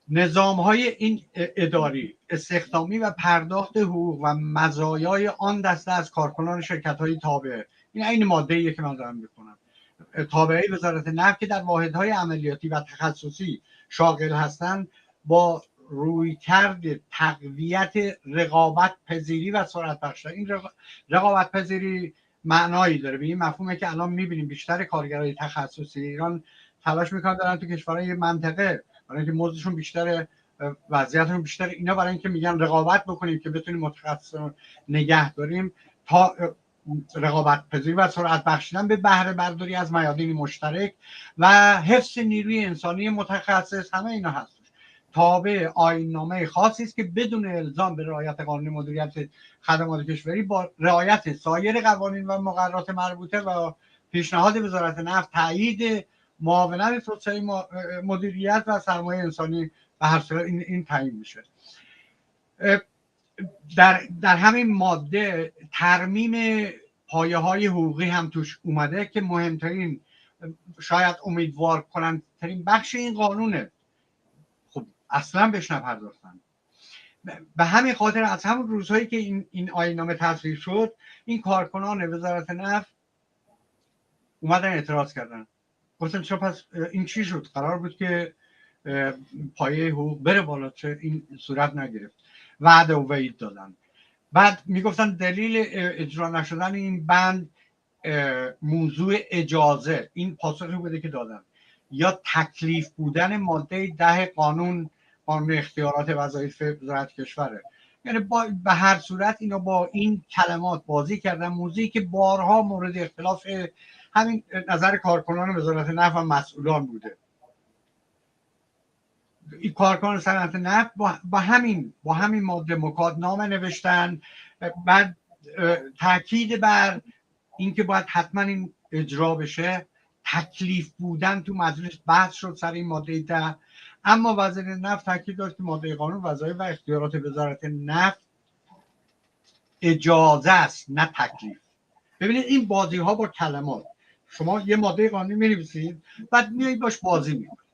نظام‌های این اداری، استخدامی و پرداخت حقوق و مزایای آن دسته از کارکنان شرکت‌های تابعه، این ماده‌ایه که من دارم می‌خونم، تابعه وزارت نفت که در واحدهای عملیاتی و تخصصی شاغل هستند، با رویکرد تقویت رقابت پذیری و سرعت بخشی. این رقابت پذیری معنایی داره، به این مفهومه که الان می‌بینیم بیشتر کارگرای تخصصی ایران تلاش می‌کنن دارن تو کشورهای منطقه، برای اینکه مزدشون بیشتره، وضعیتشون بیشتره، اینا برای اینکه میگن رقابت بکنیم که بتونیم متخصص نگه داریم، تا رقابت پذیری و سرعت بخشیدن به بهره برداری از میادین مشترک و حفظ نیروی انسانی متخصص، همه اینا هست. تابع آیین‌نامه خاصی است که بدون الزام به رعایت قانون مدیریت خدمات کشوری، با رعایت سایر قوانین و مقررات مربوطه و پیشنهاد وزارت نفت، تایید معاونت توسعه مدیریت و سرمایه انسانی به هر صورت این تعیین میشه. در همین ماده ترمیم پایه‌های حقوقی هم توش اومده که مهمترین، شاید امیدوار کنندترین بخش این قانونه. خب اصلا بهش نپرداختن. به همین خاطر از همون روزهایی که این آیین‌نامه تصویب شد، این کارکنان وزارت نفت اومدن اعتراض کردن، گفتن چرا پس این چی شد؟ قرار بود که پایه حقوق بره بالا، چه این صورت نگرفت؟ وعده و وعید دادن. بعد میگفتن دلیل اجرا نشدن این بند موضوع اجازه، این پاسخی بوده که دادن، یا تکلیف بودن ماده 10 قانون اختیارات وظایف وزارت کشوره. یعنی به هر صورت اینا با این کلمات بازی کردن، موضوعی که بارها مورد اختلاف همین نظر کارکنان وزارت نفت و مسئولان بوده. این کارکنان صنعت نفت با همین ماده مکادنامه نوشتن، بعد تاکید بر اینکه باید حتما این اجرا بشه، تکلیف بودن تو مجلس بحث شد سر این ماده 10. اما وزیر نفت تاکید داشت که ماده قانون وظایف و اختیارات وزارت نفت اجازه است نه تکلیف. ببینید این بازی ها با کلمات، شما یه ماده قانونی می‌نویسید بعد میایید باش بازی می‌کنید.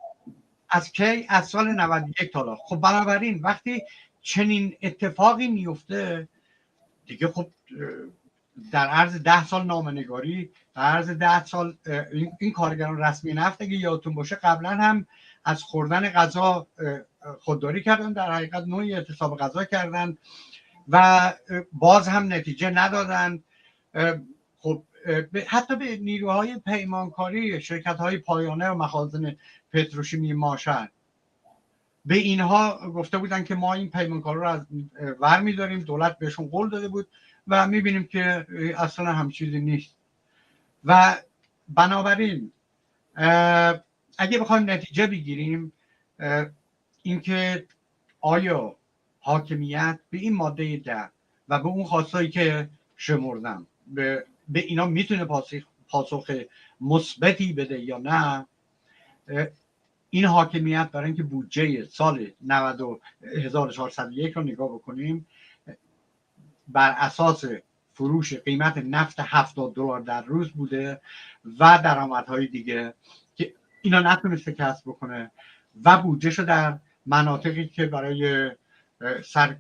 از کی؟ از سال 91 تا حالا. خب بنابراین وقتی چنین اتفاقی میفته دیگه، خب در عرض 10 سال نامه‌نگاری، در عرض 10 سال این کارگران رسمی نفت اگه یادتون باشه قبلا هم از خوردن غذا خودداری کردن، در حقیقت نوعی اعتصاب غذا کردن و باز هم نتیجه ندادن. خب حتی به نیروهای پیمانکاری شرکت‌های پایانه و مخازن پتروشیمی ماشر، به اینها گفته بودن که ما این پیمانکارا رو از ور می‌داریم، دولت بهشون قول داده بود و می‌بینیم که اصلا هم چیزی نیست. و بنابراین اگه بخوایم نتیجه بگیریم، اینکه آیا حاکمیت به این ماده 10 و به اون خواستایی که شمردم به اینا میتونه پاسخ مثبتی بده یا نه، این حاکمیت برای اینکه بودجه سال 1401 رو نگاه بکنیم، بر اساس فروش قیمت نفت $70 در روز بوده و درآمدهای دیگه که اینا نتونسته کسب بکنه و بودجهش رو در مناطقی که برای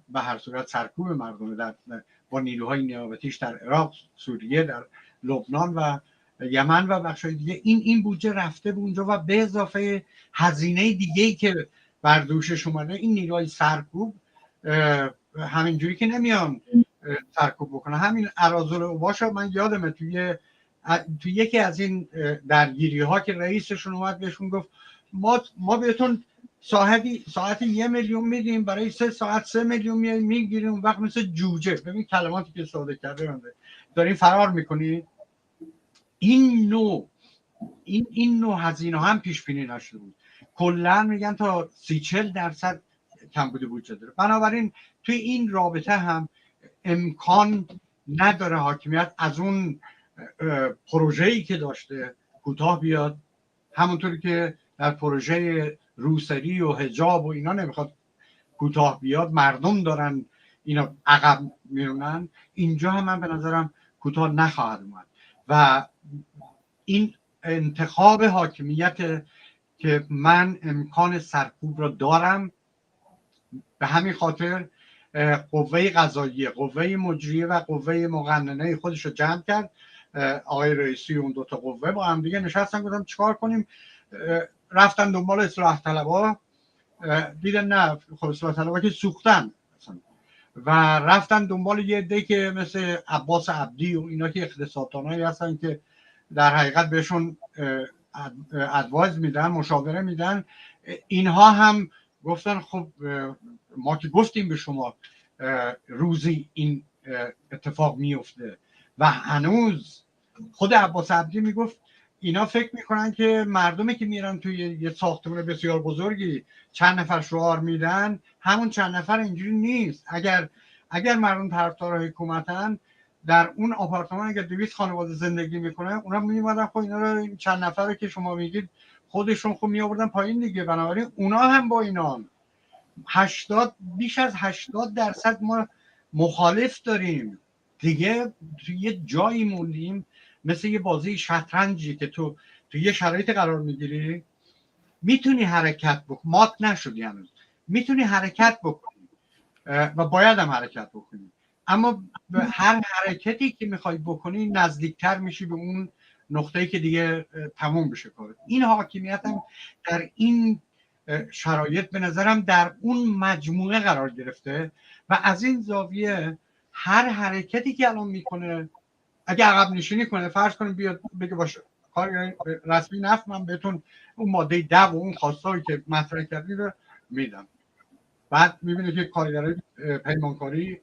به هر صورت سرکوب مردم با نیروهای نیابتیش در عراق، سوریه، در لبنان و یمن و بخشای دیگه این بودجه رفته به اونجا و به اضافه هزینه دیگه‌ای که بر دوشش اومده، این نیروهای سرکوب همینجوری که نمیان سرکوب بکنه. همین اراذل اوباش من یادمه توی یکی از این درگیری ها که رئیسشون اومد بهشون گفت ما بهتون ساعتی 1 میلیون میدیم، برای 3 ساعت 3 میلیون میگیریم، اون وقت مثل جوجه، ببین کلماتی که استفاده کرده دارین فرار میکنید. این نوع هزینه هم پیش بینی نشده بود. کلا میگن تا 30-40% کمبود بودجه داره. بنابراین توی این رابطه هم امکان نداره حاکمیت از اون پروژه‌ای که داشته کوتاه بیاد، همونطوری که در پروژه روسری و حجاب و اینا نمیخواد کوتاه بیاد، مردم دارن اینا عقب میرونن، اینجا هم من به نظرم کوتاه نخواهد اومد. و این انتخاب حاکمیت که من امکان سرکوب رو دارم، به همین خاطر قوه قضاییه، قوه مجریه و قوه مقننه خودش رو جمع کرد. آقای رئیسی اون دوتا قوه با هم دیگه نشستن، گفتم چیکار کنیم؟ رفتن دنبال اصلاح طلبا، دیدن نه، خب اصلاح طلبا که سوختن و رفتن دنبال یه عده که مثل عباس عبدی و اینا که اقتصاددانایی هستن که در حقیقت بهشون ادوایز میدن، مشاوره میدن. اینها هم گفتن خب ما که گفتیم به شما روزی این اتفاق میفته و هنوز خود عباس عبدی میگفت اینا فکر میکنن که مردمی که میرن توی یه ساختمان بسیار بزرگی چند نفر شعار میدن، همون چند نفر اینجوری نیست. اگر مردم طرفدار حکومتن، در اون آپارتمان اگر 200 خانواده زندگی میکنن، اونا میومدن خب اینا رو، این چند نفر که شما میگید خودشون خب میآوردن پایین دیگه. بنابراین اونا هم با اینا بیش از 80% ما مخالف داریم دیگه. توی یه جایی موندیم مثل یه بازی شطرنجی که تو یه شرایط قرار میگیری، میتونی حرکت بکنی، مات نشدی هنوز، میتونی حرکت بکنی و باید هم حرکت بکنی، اما به هر حرکتی که میخوای بکنی نزدیکتر میشی به اون نقطه‌ای که دیگه تموم بشه کار. این حاکمیت هم در این شرایط به نظرم در اون مجموعه قرار گرفته و از این زاویه هر حرکتی که الان میکنه، اگه عقب نشینی کنه، فرض کنیم بیاد بگه باشه کار رسمی نفت من بهتون اون ماده 10 و اون خواستایی که مطرح کردی رو میدم، بعد میبینه که کارگرای پیمانکاری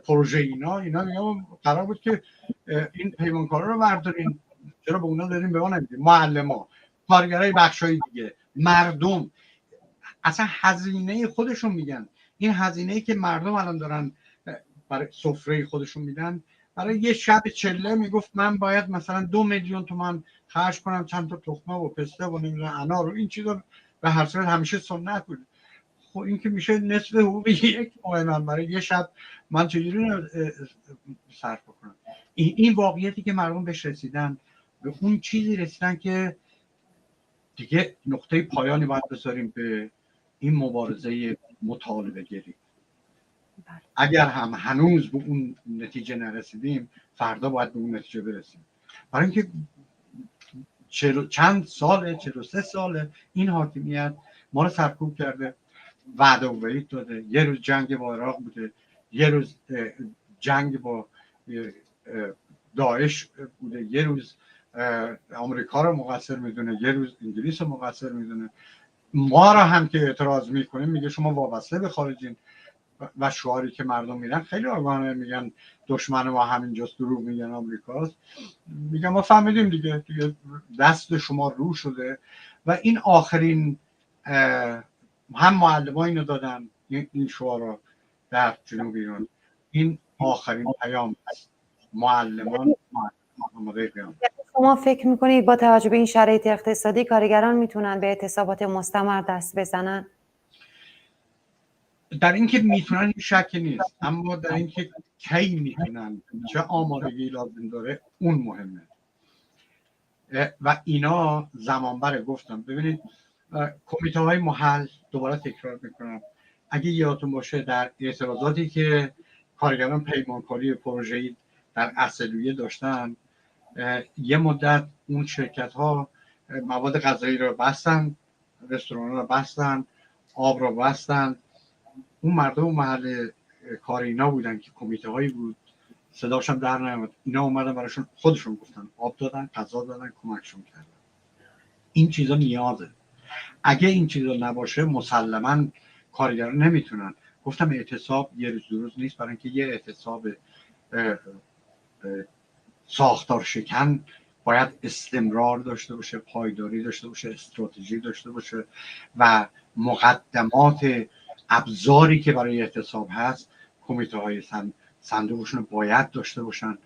پروژه اینا قرار بود که این پیمانکارا رو بردارین، چرا به اونا داریم به ما نمیدیم؟ معلما، کارگرای بخشای دیگه، مردم، اصلا هزینه خودشون میگن. این هزینه‌ای که مردم الان دارن برای سفره خودشون میدن، برای یه شب چله میگفت من باید مثلا 2 میلیون تومان خرج کنم چند تا تخمه و پسته و نمیدونم انار و این چیزا، به هر صورت همیشه سنت بود. خب این که میشه نصف حقوق یک ماه من برای یه شب من چجوری صرف کنم؟ این واقعیتی که مردم بهش رسیدن، به اون چیزی رسیدن که دیگه نقطه پایانی باید بذاریم به این مبارزه مطالبه گری. اگر هم هنوز به اون نتیجه نرسیدیم، فردا باید به اون نتیجه برسیم. برای اینکه چند ساله، 43 ساله این حاکمیت ما رو سرکوب کرده، وعده و وعید داده. یه روز جنگ با عراق بوده، یه روز جنگ با داعش بوده، یه روز آمریکا رو مقصر میدونه، یه روز انگلیس رو مقصر میدونه. ما را هم که اعتراض میکنیم میگه شما وابسته به خارجین، و شعاری که مردم میدن خیلی آگاهانه میگن دشمن ما همینجاست، دروغ میگن آمریکاست. میگن ما فهمیدیم دیگه دست شما رو شده. و این آخرین، هم معلمان اینو دادن این شعارا در جنوب ایران، این آخرین پیام است. معلمان آماده قیام. شما فکر میکنید با توجه به این شرایط اقتصادی کارگران میتونن به اعتصابات مستمر دست بزنن؟ در اینکه میتونن این شک نیست، اما در اینکه کی میتونن، چه آمادگی لازم داره، اون مهمه. و اینا زمان بره. گفتم ببینید کمیته های محل، دوباره تکرار میکنم، اگه یادتون باشه در اعتراضاتی که کارگران پیمانکاری پروژه‌ای در اصلویه داشتن، یه مدت اون شرکت ها مواد غذایی رو بستن، رستوران رو بستن، آب رو بستن. اون مردم محل کار اینا بودن که کمیته هایی بود، صداشم در نیامد، اینا اومدن براشون خودشون گفتن، آب دادن، غذا دادن، کمکشون کردن. این چیزا نیازه. اگه این چیزا نباشه مسلما کارگران نمیتونن. گفتم اعتصاب یه روز دو روز نیست، برای اینکه یه اعتصاب ساختار شکن باید استمرار داشته باشه، پایداری داشته باشه، استراتژی داشته باشه و مقدمات ابزاری که برای اعتصاب هست کمیته های صندوقشون باید داشته باشن.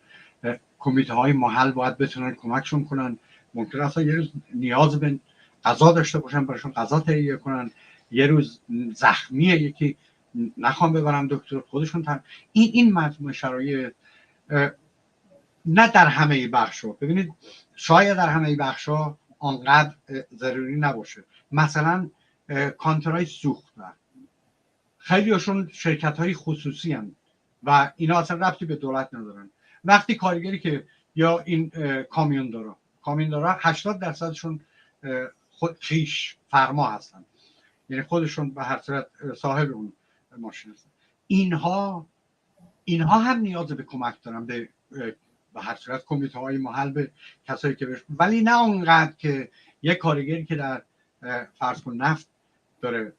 کمیته های محل باید بتونن کمکشون کنن. ممکن است یه روز نیاز به غذا داشته باشن، براشون غذا تهیه کنن. یه روز زخمیه، یکی نخوام ببرن دکتر، خودشون این مجموعه شرایط نه در همه بخشا. ببینید شاید در همه بخشا آنقدر ضروری نباشه. مثلا کانترای سوختن، خیلی هاشون شرکت های خصوصی هستند و اینا اصلا ربطی به دولت ندارن. وقتی کارگری که یا این کامیوندارا 80%شون خود خیش فرما هستن، یعنی خودشون به هر صورت صاحب اون ماشین هستن. اینها هم نیاز به کمک دارن، به هر صورت کمیته های محل، به کسایی که ولی نه اونقدر که یک کارگری که در فرض کن نفت داره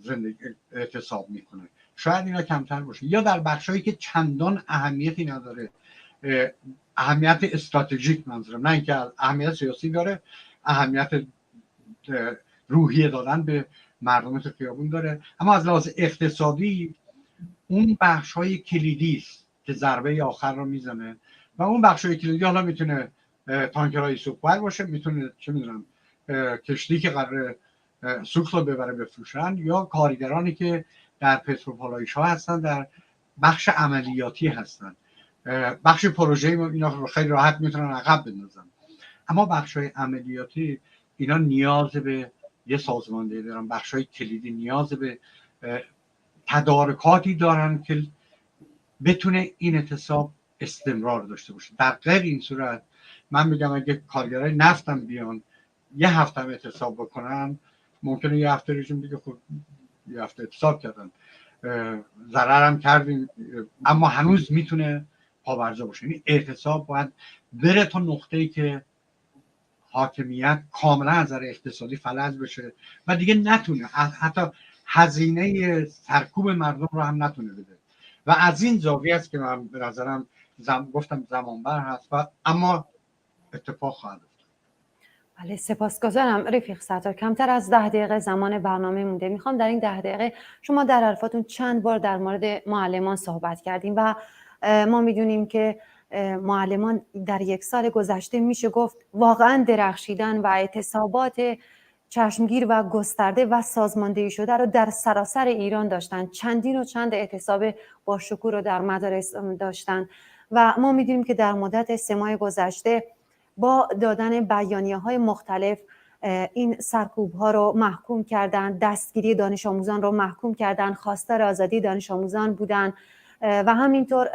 زندگی اعتصاب میکنه. شاید اینا کمتر باشه، یا در بخشایی که چندان اهمیتی نداره، اهمیت استراتژیک منظورم، نه اینکه اهمیت سیاسی داره، اهمیت روحیه دادن به مردم تو خیابون داره، اما از لحاظ اقتصادی اون بخشای کلیدی است که ضربه آخر رو میزنه. و اون بخشای کلیدی حالا میتونه تانکرهای سوخت باشه، میتونه چه میدونم کشتی که قراره سوخت رو ببره بفروشن، یا کارگرانی که در پتروپالایش‌ها هستن، در بخش عملیاتی هستن. بخش پروژه‌ای اینا رو خیلی راحت میتونن عقب بندازن، اما بخش‌های عملیاتی اینا نیاز به یه سازماندهی دارن. بخش‌های کلیدی نیاز به تدارکاتی دارن که بتونه این اعتصاب استمرار داشته باشه. در غیر این صورت من میگم اگه کارگرای نفتم بیان یه هفته اعتصاب بکنن، ممکنه یه هفته رژیم دیگه خود یه هفته اعتصاب کردن، ضررم کردیم، اما هنوز میتونه پابرجا باشه. یعنی اعتصاب باید بره تا نقطه‌ای که حاکمیت کاملا از نظر اقتصادی فلج بشه و دیگه نتونه حتی هزینه سرکوب مردم رو هم نتونه بده. و از این زاویه است که من به نظرم گفتم زمانبر هست و اما اتفاق خواهد افتاد. بله سپاسگزارم رفیق ستار. کمتر از 10 دقیقه زمان برنامه مونده. میخوام در این 10 دقیقه، شما در حرفاتون چند بار در مورد معلمان صحبت کردیم و ما میدونیم که معلمان در یک سال گذشته میشه گفت واقعا درخشیدن و اعتصابات چشمگیر و گسترده و سازماندهی شده رو در سراسر ایران داشتن. چندین و چند اعتصاب با شکوه رو در مدارس داشتن و ما میدونیم که در مدت 3 ماه گذشته با دادن بیانیه‌های مختلف این سرکوب‌ها رو محکوم کردن، دستگیری دانش آموزان رو محکوم کردن، خواستار آزادی دانش آموزان بودن و همینطور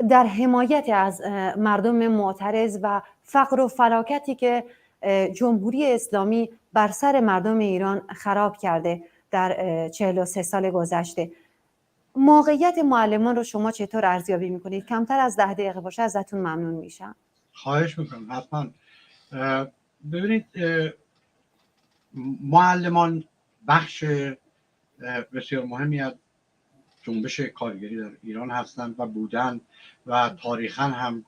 در حمایت از مردم معترض و فقر و فلاکتی که جمهوری اسلامی بر سر مردم ایران خراب کرده در 43 سال گذشته. موقعیت معلمان رو شما چطور ارزیابی میکنید؟ کمتر از 10 دقیقه باشه ازتون ممنون میشم. خواهش میکنم. حتما. ببینید معلمان بخش بسیار مهمی از جنبش کارگری در ایران هستند و بودن و تاریخاً هم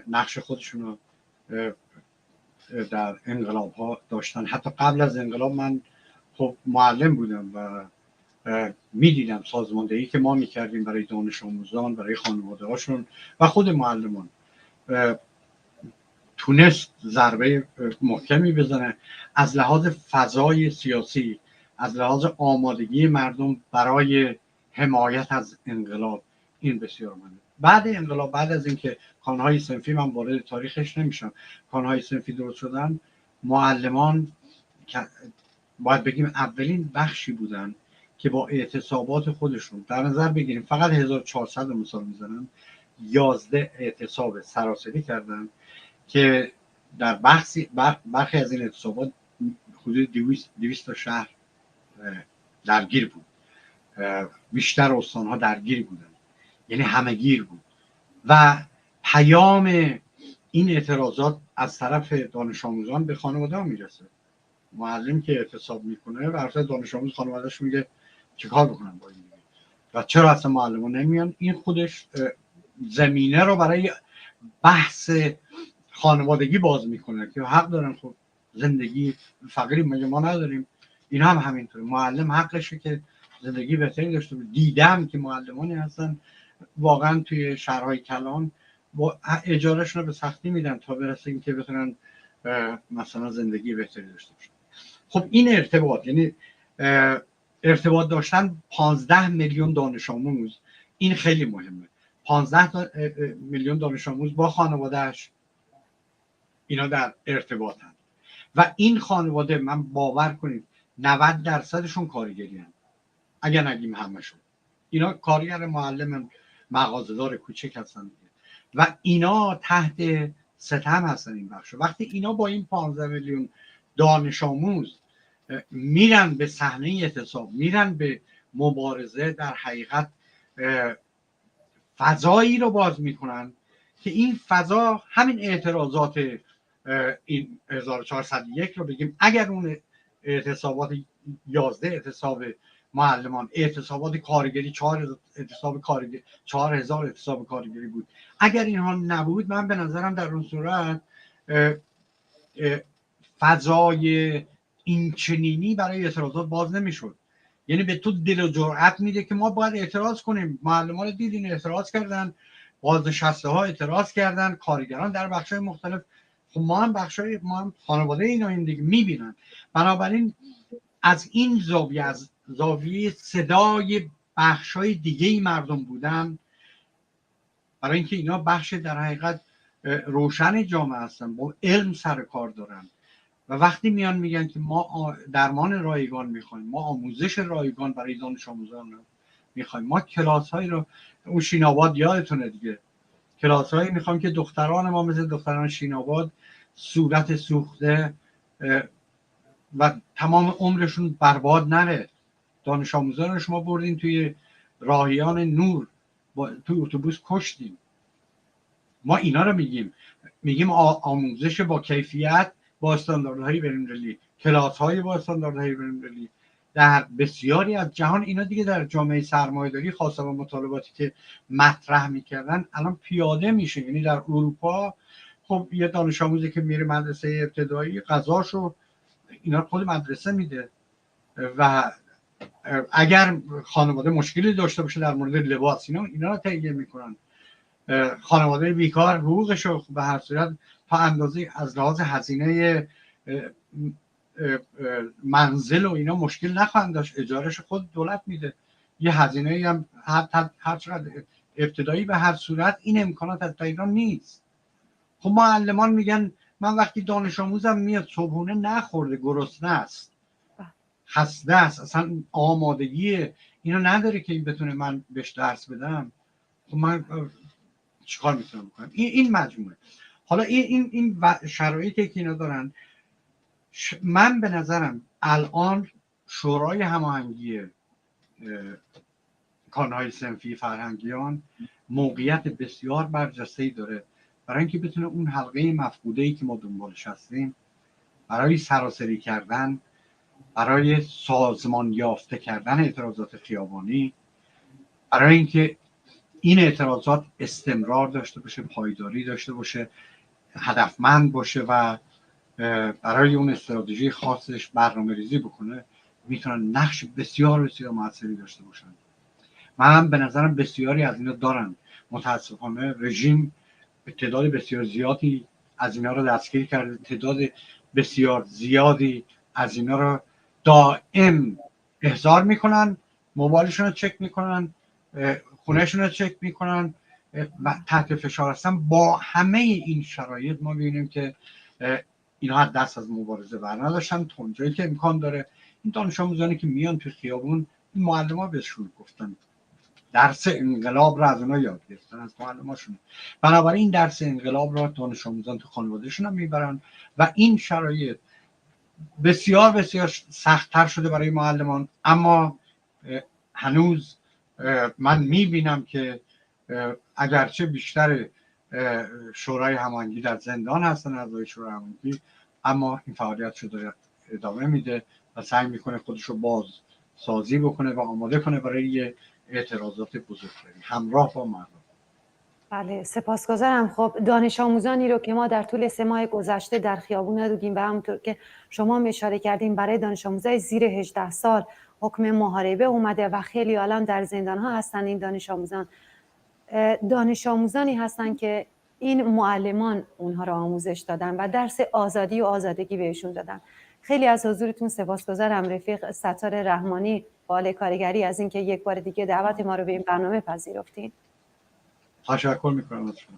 نقش خودشون رو در انقلاب ها داشتن. حتی قبل از انقلاب من خب معلم بودم و میدیدم سازماندهی که ما میکردیم برای دانش آموزان، برای خانواده هاشون و خود معلمان تونست ضربه محکمی بزنه از لحاظ فضای سیاسی، از لحاظ آمادگی مردم برای حمایت از انقلاب. این بسیار مهمه. بعد انقلاب، بعد از اینکه کانون‌های صنفی، من وارد تاریخش نمیشم، کانون‌های صنفی درست شدن، معلمان باید بگیم اولین بخشی بودن که با اعتصابات خودشون، در نظر بگیریم فقط 1400 مثال میزنم، 11 اعتصاب سراسری کردن که در برخی از این اعتصابات حدود 200 تا شهر درگیر بود، بیشتر استانها درگیر بودن، یعنی همه‌گیر بود. و پیام این اعتراضات از طرف دانش آموزان به خانواده ها میرسه. معلم که اعتصاب میکنه و اصلا دانش آموز خانواده‌اش میگه چیکار بکنم با این و چرا اصلا معلم ها نمیان. این خودش زمینه رو برای بحث خانوادگی باز میکنه که حق دارن. خب زندگی فقیری مگه ما نداریم؟ این هم همینطوره. معلم حقشه که زندگی بهتری داشته باشه. دیدم که معلمانی هستن واقعا توی شهرهای کلان با اجارهشون رو به سختی میدن تا برسه این که بتونن مثلا زندگی بهتری داشته باشن. خب این ارتباط، یعنی ارتباط داشتن 15 میلیون دانش آموز، این خیلی مهمه. 15 میلیون دانش آموز با خانوادهش اینا در ارتباطن و این خانواده، من باور کنید 90%شون کارگری هستن، اگر نگیم همشون. اینا کارگر، معلم، مغازه‌دار کوچک هستن و اینا تحت ستم هستن این بخش. وقتی اینا با این 15 میلیون دانش آموز میرن به صحنه اعتصاب، میرن به مبارزه، در حقیقت فضایی رو باز میکنن که این فضا همین اعتراضات این 1401 رو بگیم، اگر اون اعتصابات 11 اعتصاب معلمان، اعتصابات کارگری 4000 اعتصاب کارگری بود، اگر اینها نبود، من به نظرم در اون صورت فضای این چنینی برای اعتراضات باز نمیشد. یعنی به تو دل و جرأت میده که ما باید اعتراض کنیم. معلمان دیدین اعتراض کردن، بازنشسته ها اعتراض کردن، کارگران در بخش‌های مختلف. خب ما هم خانواده اینا این دیگه میبینن. بنابراین از این زاویه، از زاویه صدای بخش‌های دیگه مردم بودن، برای اینکه اینا بخش در حقیقت روشن جامعه هستن، با علم سر کار دارن و وقتی میان میگن که ما درمان رایگان میخوایم، ما آموزش رایگان برای دانش آموزان میخوایم، ما کلاس‌هایی رو، اون شیناباد یادتونه دیگه، کلاس‌هایی میخوایم که دختران ما مثل دختران شیناباد صورت سوخته و تمام عمرشون برباد نره. دانش آموزان رو شما بردین توی راهیان نور توی اتوبوس کشتیم. ما اینا رو میگیم آموزش با کیفیت با استانداردهای بین‌المللی، کلاس‌های با استانداردهای بین‌المللی. در بسیاری از جهان اینا دیگه در جامعه سرمایه‌داری خاصه با مطالباتی که مطرح میکردن الان پیاده میشه. یعنی در اروپا خب یه دانش آموزی که میره مدرسه ابتدایی غذاشو اینا خود مدرسه میده و اگر خانواده مشکلی داشته باشه در مورد لباس اینا رو تهیه میکنن. خانواده بیکار حقوقشو به هر صورت تا اندازه از لحاظ هزینه منزل و اینا مشکل نخواهند داشت، اجارهش خود دولت میده. یه هزینه هم هر چقدر ابتدایی به هر صورت این امکانات از ایران نیست. خب معلمان میگن من وقتی دانش آموزم میاد صبحونه نخورده، گرسنه است، خسته است، اصلا آمادگی اینو نداره که این بتونه من بهش درس بدم، خب من چیکار میتونم بکنم؟ این مجموعه. حالا این شرایطی که اینا دارن، من به نظرم الان شورای هماهنگی کانون‌های صنفی فرهنگیان موقعیت بسیار برجسته‌ای داره برای اینکه بتونه اون حلقه مفقوده‌ای که ما دنبالش هستیم برای سراسری کردن، برای سازمان یافته کردن اعتراضات خیابانی، برای اینکه این اعتراضات استمرار داشته باشه، پایداری داشته باشه، هدفمند باشه و برای اون استراتژی خاصش برنامه‌ریزی بکنه، میتونن نقش بسیار بسیار موثری داشته باشن. من به نظرم بسیاری از اینا دارن. متاسفانه رژیم تعداد بسیار زیادی از اینا رو دستگیر کرده، تعداد بسیار زیادی از اینا رو دائم احضار میکنن، موبایلشون رو چک میکنن، خونهشون رو چک میکنن و تحت فشار هستن. با همه این شرایط ما ببینیم که اینها دست از مبارزه بر نداشتن. تا اونجایی که امکان داره این دانش آموزانی که میان تو خیابون، این معلم‌ها بهشون گفتن درس انقلاب را از اونها یاد گرفتن، از معلماشون. بنابراین این درس انقلاب را دانش آموزان تو خانوادهشون هم میبرن و این شرایط بسیار بسیار سخت‌تر شده برای معلمان. اما هنوز من میبینم که اگرچه بیشتر شورای هماهنگی در زندان هستن اعضای شورای هماهنگی، اما این فعالیتشو داره ادامه میده و سعی میکنه خودشو باز سازی بکنه و آماده کنه برای اعتراضات بزرگتری همراه با مردم. بله، سپاسگزارم. خب دانش آموزانی رو که ما در طول 3 ماه گذشته در خیابون دیدیم و همونطور که شما هم اشاره کردیم برای دانش آموزای زیر 18 سال حکم محاربه اومده و خیلی الان در زندان ها هستن. این دانش آموزانی هستن که این معلمان اونها رو آموزش دادن و درس آزادی و آزادگی بهشون دادن. خیلی از حضورتون سپاسگزارم. رفیق ستار رحمانی، فعال کارگری، از اینکه یک بار دیگه دعوت ما رو به این برنامه پذیرفتین. تشکر میکنم از شما.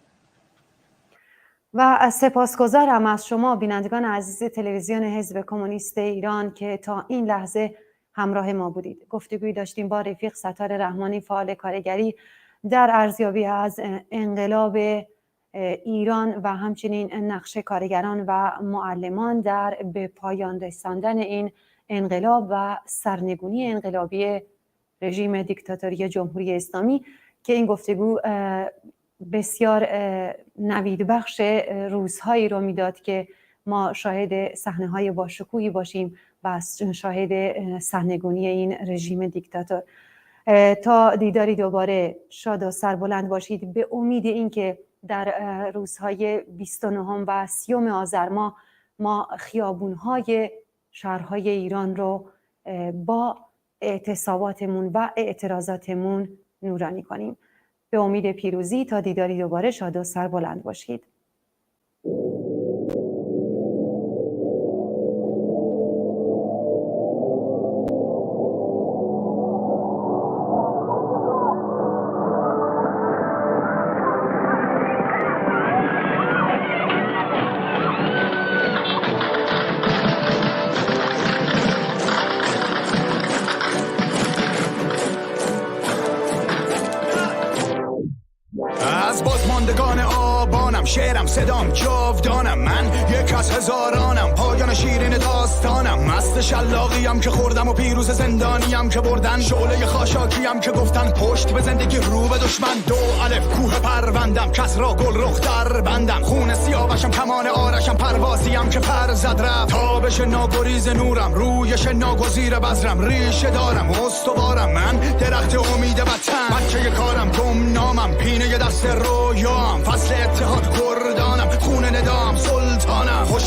و سپاسگزارم از شما بینندگان عزیز تلویزیون حزب کمونیست ایران که تا این لحظه همراه ما بودید. گفتگویی داشتیم با رفیق ستار رحمانی، فعال کارگری، در ارزیابی از انقلاب ایران و همچنین نقش کارگران و معلمان در به پایان رساندن این انقلاب و سرنگونی انقلابی رژیم دیکتاتوری جمهوری اسلامی، که این گفتگو بسیار نوید بخش روزهایی رو میداد که ما شاهد صحنه‌های باشکوهی باشیم و شاهد سرنگونی این رژیم دیکتاتور. تا دیداری دوباره، شاد و سربلند باشید. به امید اینکه در روزهای 29 و 30 آذر ما خیابون‌های شهرهای ایران رو با اعتصاباتمون و اعتراضاتمون نورانی کنیم. به امید پیروزی. تا دیداری دوباره، شاد و سربلند باشید. از بازماندگان آبانم شعر یک از هزارانم، پایان شیرین داستانم. مست شلاقیم که خوردم و پیروز زندانیم که بردن، شعله خاشاکیم که گفتن پشت به زندگی رو به دشمن. 2 الف کوه پروندم، کس را گل رخ در بندم. خون سیاوشم کمان آرشم، پروازیم که پر زد رفت. تابش ناگریز نورم، رویش ناگزیر بذرم. ریشه دارم استوارم، من درخت امید وطن. مکه کارم گمنامم، پینه دست رویام. فصل اتحاد کردانم، خون ندام سلطانم. خوش